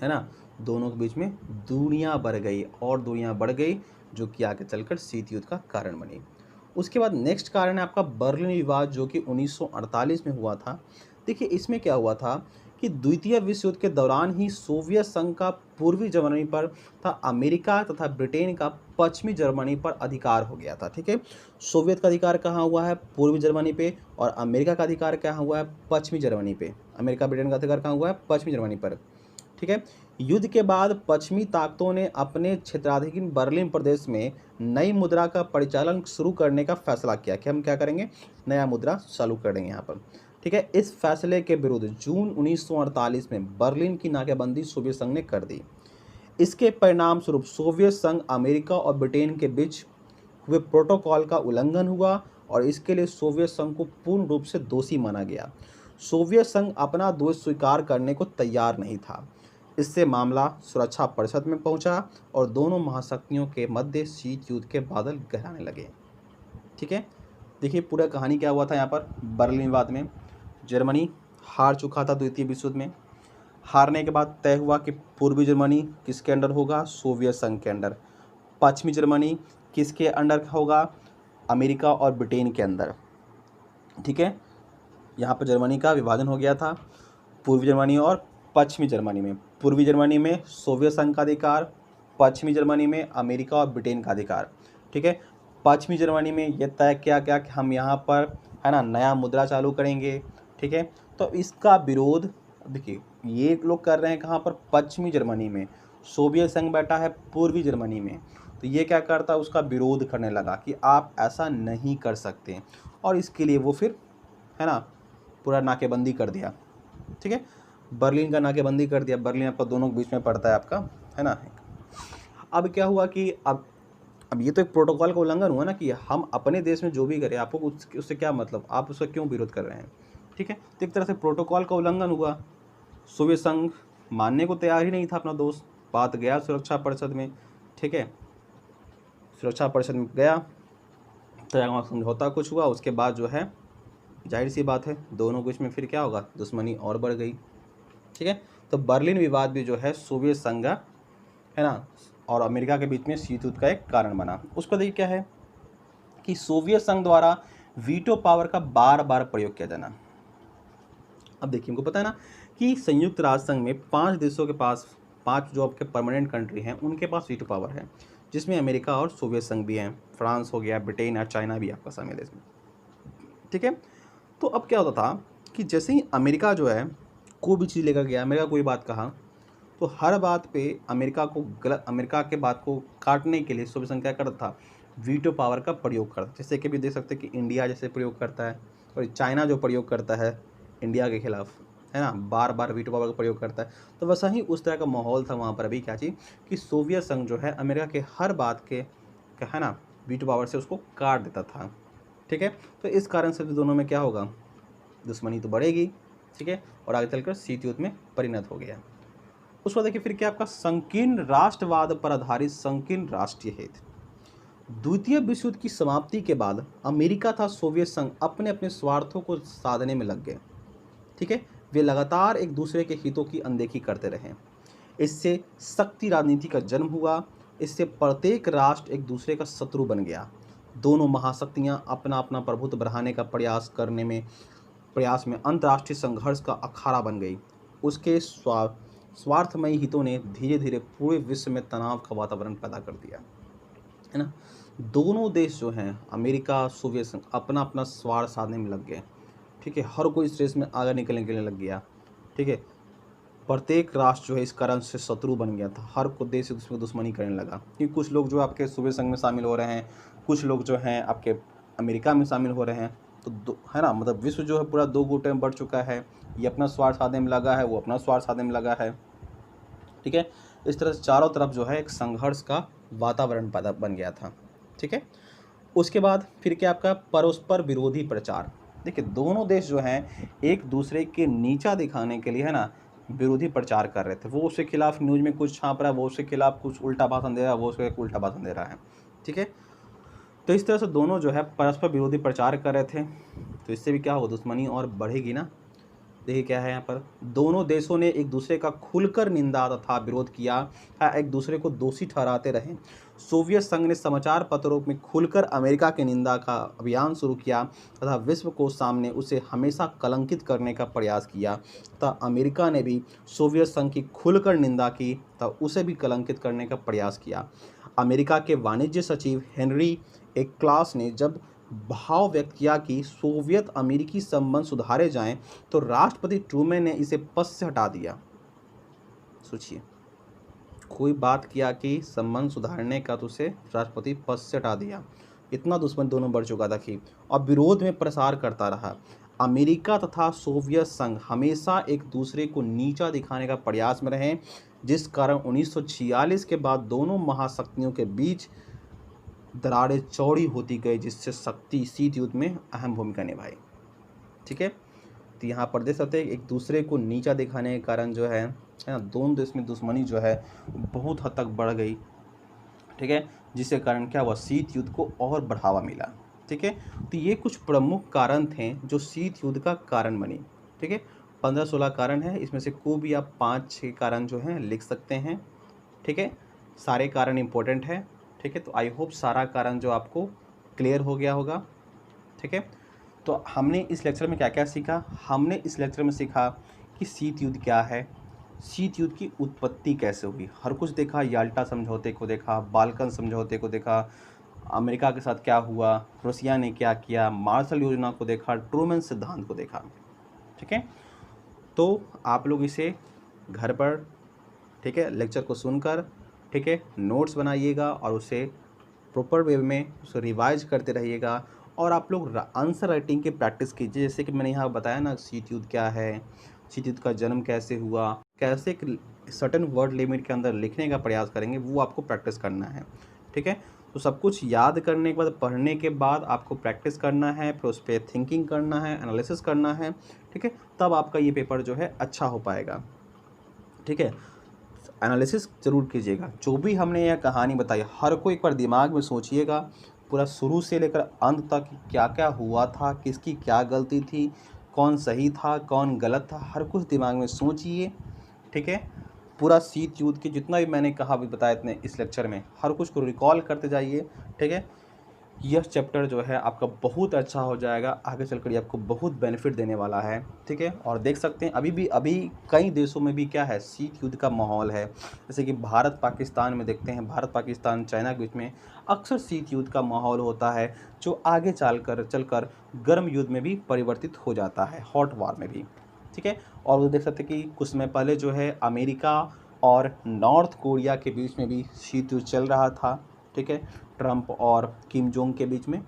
है ना, दोनों के बीच में दूरियां बढ़ गई और दूरियां बढ़ गई, जो कि आगे चलकर शीत युद्ध का कारण बनी। उसके बाद नेक्स्ट कारण है आपका बर्लिन विवाद, जो कि 1948 में हुआ था। देखिए इसमें क्या हुआ था कि द्वितीय विश्व युद्ध के दौरान ही सोवियत संघ का पूर्वी जर्मनी पर तथा अमेरिका तथा ब्रिटेन का पश्चिमी जर्मनी पर अधिकार हो गया था। ठीक है, सोवियत का अधिकार कहाँ हुआ है, पूर्वी जर्मनी पे, और अमेरिका का अधिकार कहाँ हुआ है, पश्चिमी जर्मनी पे। अमेरिका ब्रिटेन का अधिकार कहाँ हुआ है, पश्चिमी जर्मनी पर। ठीक है, युद्ध के बाद पश्चिमी ताकतों ने अपने क्षेत्राधीन बर्लिन प्रदेश में नई मुद्रा का परिचालन शुरू करने का फैसला किया कि हम क्या करेंगे, नया मुद्रा चालू करेंगे यहाँ पर। ठीक है, इस फैसले के विरुद्ध जून 1948 में बर्लिन की नाकेबंदी सोवियत संघ ने कर दी। इसके परिणाम स्वरूप सोवियत संघ, अमेरिका और ब्रिटेन के बीच हुए प्रोटोकॉल का उल्लंघन हुआ और इसके लिए सोवियत संघ को पूर्ण रूप से दोषी माना गया। सोवियत संघ अपना दोष स्वीकार करने को तैयार नहीं था। इससे मामला सुरक्षा परिषद में पहुंचा और दोनों महाशक्तियों के मध्य शीत युद्ध के बादल गहराने लगे। ठीक है, देखिए पूरा कहानी क्या हुआ था यहाँ पर बर्लिन विवाद में। जर्मनी हार चुका था द्वितीय विश्व युद्ध में। हारने के बाद तय हुआ कि पूर्वी जर्मनी किसके अंडर होगा, सोवियत संघ के अंडर। पश्चिमी जर्मनी किसके अंडर होगा, अमेरिका और ब्रिटेन के अंदर। ठीक है, यहाँ पर जर्मनी का विभाजन हो गया था पूर्वी जर्मनी और पश्चिमी जर्मनी में। पूर्वी जर्मनी में सोवियत संघ का अधिकार, पश्चिमी जर्मनी में अमेरिका और ब्रिटेन का अधिकार। ठीक है, पश्चिमी जर्मनी में यह तय किया गया कि हम यहाँ पर है ना नया मुद्रा चालू करेंगे। ठीक है, तो इसका विरोध देखिए ये लोग कर रहे हैं कहाँ पर, पश्चिमी जर्मनी में। सोवियत संघ बैठा है पूर्वी जर्मनी में, तो ये क्या करता है, उसका विरोध करने लगा कि आप ऐसा नहीं कर सकते, और इसके लिए वो फिर है ना पूरा नाकेबंदी कर दिया। ठीक है, बर्लिन का नाकेबंदी कर दिया। बर्लिन आपका दोनों के बीच में पड़ता है आपका, है ना। अब क्या हुआ कि अब ये तो एक प्रोटोकॉल का उल्लंघन हुआ ना कि हम अपने देश में जो भी करें, आपको उससे क्या मतलब, आप उसका क्यों विरोध कर रहे हैं। ठीक है, तो एक तरह से प्रोटोकॉल का उल्लंघन हुआ। सोवियत संघ मानने को तैयार ही नहीं था अपना दोस्त। बात गया सुरक्षा परिषद में। ठीक है, सुरक्षा परिषद में गया तो समझौता कुछ हुआ, उसके बाद जो है जाहिर सी बात है दोनों के बीच में फिर क्या होगा, दुश्मनी और बढ़ गई। ठीक है, तो बर्लिन विवाद भी जो है सोवियत संघ है ना और अमेरिका के बीच में शीत युद्ध का एक कारण बना। उसका देखिए क्या है कि सोवियत संघ द्वारा वीटो पावर का बार बार प्रयोग किया जाना। अब देखिए हमको पता है ना कि संयुक्त राष्ट्र संघ में 5 देशों के पास, 5 जो आपके परमानेंट कंट्री हैं उनके पास वीटो पावर है, जिसमें अमेरिका और सोवियत संघ भी हैं, फ्रांस हो गया, ब्रिटेन और चाइना भी आपका शामिल है इसमें। ठीक है, तो अब क्या होता था कि जैसे ही अमेरिका जो है कोई भी चीज़ लेकर गया, अमेरिका कोई बात कहा, तो हर बात पे अमेरिका के बात को काटने के लिए सोवियत संघ क्या करता था, वीटो पावर का प्रयोग करता। जैसे कि भी देख सकते हैं कि इंडिया जैसे प्रयोग करता है, और चाइना जो प्रयोग करता है इंडिया के खिलाफ, है ना, बार बार वीटो पावर का प्रयोग करता है। तो वैसा ही उस तरह का माहौल था वहाँ पर अभी क्या चीज़ कि सोवियत संघ जो है अमेरिका के हर बात के है ना वीटो पावर से उसको काट देता था। ठीक है, तो इस कारण से दोनों में क्या होगा, दुश्मनी तो बढ़ेगी। ठीक है, और आगे चलकर शीत युद्ध में परिणत हो गया। उसके बाद देखिए फिर क्या आपका संकीर्ण राष्ट्रवाद पर आधारित संकीर्ण राष्ट्रीय हित। द्वितीय विश्व युद्ध की समाप्ति के बाद अमेरिका तथा सोवियत संघ अपने अपने स्वार्थों को साधने में लग गए। ठीक है, वे लगातार एक दूसरे के हितों की अनदेखी करते रहे। इससे शक्ति राजनीति का जन्म हुआ। इससे प्रत्येक राष्ट्र एक दूसरे का शत्रु बन गया। दोनों महाशक्तियां अपना अपना प्रभुत्व बढ़ाने का प्रयास में अंतर्राष्ट्रीय संघर्ष का अखाड़ा बन गई। उसके स्वार्थमयी हितों ने धीरे धीरे पूरे विश्व में तनाव का वातावरण पैदा कर दिया, है ना। दोनों देश जो हैं अमेरिका सोवियत संघ अपना अपना स्वार्थ साधने में लग गए। ठीक है, हर कोई इस रेस में आगे निकलने के लिए लग गया। ठीक है, प्रत्येक राष्ट्र जो है इस कारण से शत्रु बन गया था, हर को देश उसमें दुश्मनी करने लगा। क्योंकि कुछ लोग जो आपके सोवियत संघ में शामिल हो रहे हैं, कुछ लोग जो हैं आपके अमेरिका में शामिल हो रहे हैं, तो है ना, मतलब विश्व जो है पूरा 2 गुटों में बढ़ चुका है। ये अपना स्वार्थ साधने में लगा है, वो अपना स्वार्थ साधने में लगा है। ठीक है, इस तरह से चारों तरफ जो है एक संघर्ष का वातावरण पैदा बन गया था। ठीक है, उसके बाद फिर क्या आपका परस्पर विरोधी प्रचार। देखिए दोनों देश जो हैं एक दूसरे के नीचा दिखाने के लिए है ना विरोधी प्रचार कर रहे थे। वो उसके खिलाफ न्यूज़ में कुछ छाप रहा है, वो उसके खिलाफ कुछ उल्टा भाषण दे रहा है, वो उसको एक उल्टा भाषण दे रहा है। ठीक है, तो इस तरह से दोनों जो है परस्पर विरोधी प्रचार कर रहे थे। तो इससे भी क्या होगा, दुश्मनी और बढ़ेगी ना। देखिए क्या है यहाँ पर, दोनों देशों ने एक दूसरे का खुलकर निंदा तथा विरोध किया, एक दूसरे को दोषी ठहराते रहे। सोवियत संघ ने समाचार पत्रों में खुलकर अमेरिका की निंदा का अभियान शुरू किया तथा विश्व को सामने उसे हमेशा कलंकित करने का प्रयास किया, तथा अमेरिका ने भी सोवियत संघ की खुलकर निंदा की तथा उसे भी कलंकित करने का प्रयास किया। अमेरिका के वाणिज्य सचिव हेनरी एक क्लास ने जब भाव व्यक्त किया कि सोवियत अमेरिकी संबंध सुधारे जाएं, तो राष्ट्रपति ट्रूमैन ने इसे पद से हटा दिया। सोचिए, कोई बात किया कि संबंध सुधारने का, तो उसे राष्ट्रपति पद से हटा दिया। इतना दुश्मन दोनों बढ़ चुका था कि और विरोध में प्रसार करता रहा। अमेरिका तथा सोवियत संघ हमेशा एक दूसरे को नीचा दिखाने का प्रयास में रहे, जिस कारण 1946 के बाद दोनों महाशक्तियों के बीच दरारें चौड़ी होती गई, जिससे शक्ति शीत युद्ध में अहम भूमिका निभाई। ठीक है, तो यहाँ पर देख सकते हैं एक दूसरे को नीचा दिखाने के कारण जो है ना दोनों देश में दुश्मनी जो है बहुत हद तक बढ़ गई। ठीक है, जिसके कारण क्या हुआ, शीत युद्ध को और बढ़ावा मिला। ठीक है, तो ये कुछ प्रमुख कारण थे जो शीत युद्ध का कारण बनी। ठीक है, 15-16 कारण है, इसमें से कोई भी आप 5-6 कारण जो हैं लिख सकते हैं। ठीक है, सारे कारण इम्पोर्टेंट हैं। ठीक है, तो आई होप सारा कारण जो आपको क्लियर हो गया होगा। ठीक है, तो हमने इस लेक्चर में क्या क्या सीखा? हमने इस लेक्चर में सीखा कि शीत युद्ध क्या है, शीत युद्ध की उत्पत्ति कैसे हुई, हर कुछ देखा, याल्टा समझौते को देखा, बाल्कन समझौते को देखा, अमेरिका के साथ क्या हुआ, रूसिया ने क्या किया, मार्शल योजना को देखा, ट्रूमैन सिद्धांत को देखा। ठीक है, तो आप लोग इसे घर पर, ठीक है, लेक्चर को सुनकर, ठीक है, नोट्स बनाइएगा और उसे प्रॉपर वे में उसे रिवाइज करते रहिएगा। और आप लोग आंसर राइटिंग की प्रैक्टिस कीजिए, जैसे कि मैंने यहाँ बताया ना, शीत युद्ध क्या है, शीत युद्ध का जन्म कैसे हुआ, कैसे एक सर्टेन वर्ड लिमिट के अंदर लिखने का प्रयास करेंगे, वो आपको प्रैक्टिस करना है। ठीक है, तो सब कुछ याद करने के बाद, पढ़ने के बाद आपको प्रैक्टिस करना है, फिर उस पर थिंकिंग करना है, एनालिसिस करना है। ठीक है, तब आपका ये पेपर जो है अच्छा हो पाएगा। ठीक है, एनालिसिस ज़रूर कीजिएगा। जो भी हमने यह कहानी बताई, हर कोई एक बार दिमाग में सोचिएगा, पूरा शुरू से लेकर अंत तक क्या क्या हुआ था, किसकी क्या गलती थी, कौन सही था, कौन गलत था, हर कुछ दिमाग में सोचिए। ठीक है, पूरा शीत युद्ध के जितना भी मैंने कहा भी बताया इतने इस लेक्चर में, हर कुछ को रिकॉल करते जाइए। ठीक है, यह चैप्टर जो है आपका बहुत अच्छा हो जाएगा, आगे चलकर ये आपको बहुत बेनिफिट देने वाला है। ठीक है, और देख सकते हैं अभी कई देशों में भी क्या है, शीत युद्ध का माहौल है। जैसे कि भारत पाकिस्तान में देखते हैं, भारत पाकिस्तान चाइना के बीच में अक्सर शीत युद्ध का माहौल होता है, जो आगे चलकर गर्म युद्ध में भी परिवर्तित हो जाता है, हॉट वार में भी। ठीक है, और वो देख सकते हैं कि कुछ समय पहले जो है अमेरिका और नॉर्थ कोरिया के बीच में भी शीत युद्ध चल रहा था। ठीक है, ट्रंप और किम जोंग के बीच में।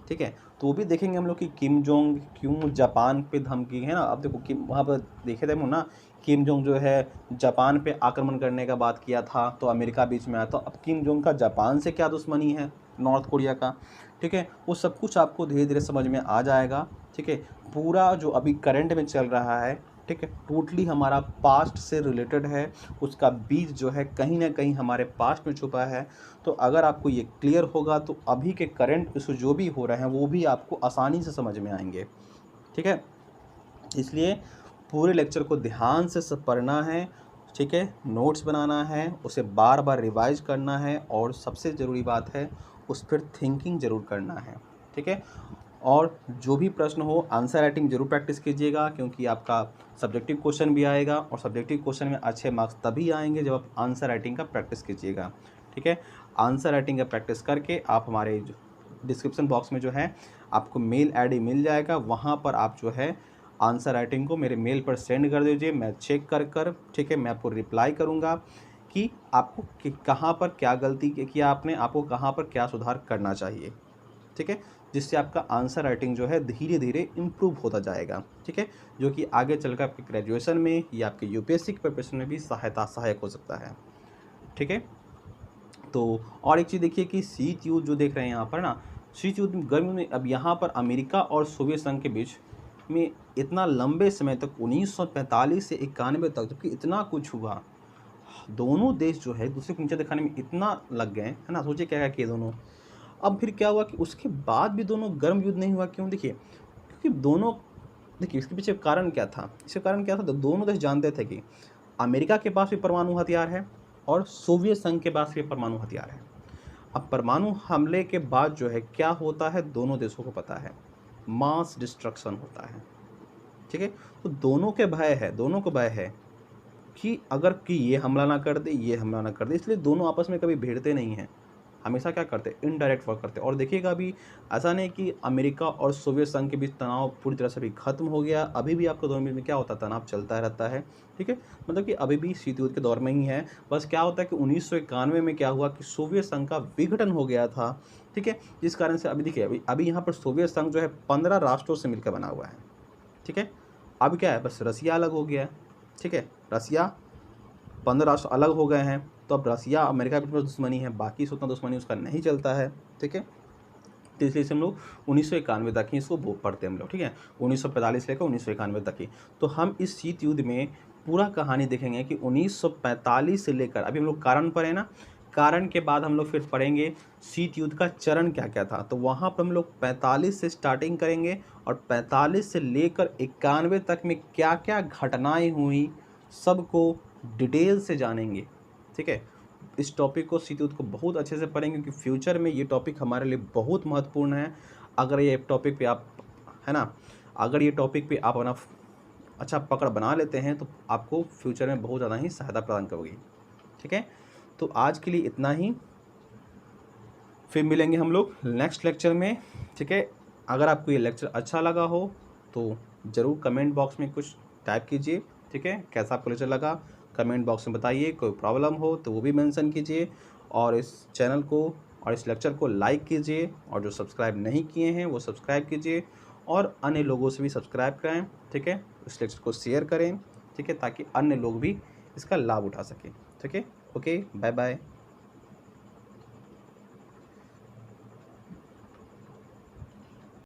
ठीक है, तो वो भी देखेंगे हम लोग कि किम जोंग क्यों जापान पे धमकी है ना। अब देखो किम, वहाँ पर देखे थे ना, किम जोंग जो है जापान पे आक्रमण करने का बात किया था, तो अमेरिका बीच में आया। तो अब किम जोंग का जापान से क्या दुश्मनी है, नॉर्थ कोरिया का। ठीक है, वो सब कुछ आपको धीरे धीरे समझ में आ जाएगा। ठीक है, पूरा जो अभी करंट में चल रहा है, ठीक है, टोटली हमारा पास्ट से रिलेटेड है, उसका बीज जो है कहीं ना कहीं हमारे पास्ट में छुपा है। तो अगर आपको ये क्लियर होगा तो अभी के करंट इशू जो भी हो रहे हैं वो भी आपको आसानी से समझ में आएंगे। ठीक है, इसलिए पूरे लेक्चर को ध्यान से सब पढ़ना है। ठीक है, नोट्स बनाना है, उसे बार बार रिवाइज करना है, और सबसे ज़रूरी बात है उस पर थिंकिंग ज़रूर करना है। ठीक है, और जो भी प्रश्न हो आंसर राइटिंग जरूर प्रैक्टिस कीजिएगा, क्योंकि आपका सब्जेक्टिव क्वेश्चन भी आएगा, और सब्जेक्टिव क्वेश्चन में अच्छे मार्क्स तभी आएंगे जब आप आंसर राइटिंग का प्रैक्टिस कीजिएगा। ठीक है, आंसर राइटिंग का प्रैक्टिस करके आप हमारे डिस्क्रिप्शन बॉक्स में जो है आपको मेल आईडी मिल जाएगा, वहाँ पर आप जो है आंसर राइटिंग को मेरे मेल पर सेंड कर दीजिए, मैं चेक कर ठीक है, मैं आपको रिप्लाई करूँगा कि आपको कहाँ पर क्या गलती किया आपने, आपको कहाँ पर क्या सुधार करना चाहिए। ठीक है, जिससे आपका आंसर राइटिंग जो है धीरे धीरे इम्प्रूव होता जाएगा। ठीक है, जो कि आगे चलकर आपके ग्रेजुएशन में या आपके यूपीएससी के प्रिपरेशन में भी सहायक हो सकता है। ठीक है, तो और एक चीज़ देखिए कि शीत युद्ध जो देख रहे हैं यहाँ पर ना, शीत युद्ध गर्मियों में, अब यहाँ पर अमेरिका और सोवियत संघ के बीच में इतना लंबे समय तक 1945 से 91 तक, जबकि इतना कुछ हुआ, दोनों देश जो है एक दूसरे को नीचे दिखाने में इतना लग गए है ना। सोचिए क्या क्या किए दोनों। अब फिर क्या हुआ कि उसके बाद भी दोनों गर्म युद्ध नहीं हुआ, क्यों? देखिए, क्योंकि दोनों, देखिए इसके पीछे कारण क्या था, इसके कारण क्या था, तो दोनों देश जानते थे कि अमेरिका के पास भी परमाणु हथियार है और सोवियत संघ के पास भी परमाणु हथियार है। अब परमाणु हमले के बाद जो है क्या होता है, दोनों देशों को पता है, मास डिस्ट्रक्शन होता है। ठीक है, तो दोनों के भय है, दोनों को भय है कि अगर कि ये हमला ना कर दे, ये हमला ना कर दे, इसलिए दोनों आपस में कभी भिड़ते नहीं हैं, हमेशा क्या करते, इनडायरेक्ट वर्क करते। और देखिएगा अभी ऐसा नहीं कि अमेरिका और सोवियत संघ के बीच तनाव पूरी तरह से भी खत्म हो गया, अभी भी आपके दोनों में क्या होता है, तनाव चलता रहता है। ठीक है, मतलब कि अभी भी शीत युद्ध के दौर में ही है। बस क्या होता है कि 1991 में क्या हुआ कि सोवियत संघ का विघटन हो गया था। ठीक है, जिस कारण से अभी देखिए अभी यहाँ पर सोवियत संघ जो है 15 राष्ट्रों से मिलकर बना हुआ है। ठीक है, अब क्या है, बस रसिया अलग हो गया है। ठीक है, रसिया 15 राष्ट्र अलग हो गए हैं, तो अब रसिया अमेरिका के बीच में दुश्मनी है, बाकी से उतना दुश्मनी उसका नहीं चलता है। ठीक है, तो इसलिए से हम लोग 1991 तक ही इसको पढ़ते हैं हम लोग। ठीक है, 1945 लेकर 1991 तक ही। तो हम इस शीत युद्ध में पूरा कहानी देखेंगे कि 1945 से लेकर, अभी हम लोग कारण पर है ना, कारण के बाद हम लोग फिर पढ़ेंगे शीत युद्ध का चरण क्या क्या था। तो वहाँ पर हम लोग 45 से स्टार्टिंग करेंगे और 45 से लेकर 91 तक में क्या क्या घटनाएं हुई सबको डिटेल से जानेंगे। ठीक है, इस टॉपिक को शीत युद्ध को बहुत अच्छे से पढ़ेंगे क्योंकि फ्यूचर में ये टॉपिक हमारे लिए बहुत महत्वपूर्ण है। अगर ये टॉपिक पे आप, है ना, अगर ये टॉपिक पे आप अपना अच्छा पकड़ बना लेते हैं तो आपको फ्यूचर में बहुत ज़्यादा ही सहायता प्रदान करोगी। ठीक है, तो आज के लिए इतना ही, फिर मिलेंगे हम लोग नेक्स्ट लेक्चर में। ठीक है, अगर आपको ये लेक्चर अच्छा लगा हो तो ज़रूर कमेंट बॉक्स में कुछ टाइप कीजिए। ठीक है, कैसा आपको लेक्चर लगा कमेंट बॉक्स में बताइए। कोई प्रॉब्लम हो तो वो भी मेंशन कीजिए और इस चैनल को और इस लेक्चर को लाइक कीजिए और जो सब्सक्राइब नहीं किए हैं वो सब्सक्राइब कीजिए और अन्य लोगों से भी सब्सक्राइब कराएं। ठीक है, इस लेक्चर को शेयर करें। ठीक है, ताकि अन्य लोग भी इसका लाभ उठा सकें। ठीक है, ओके, बाय बाय।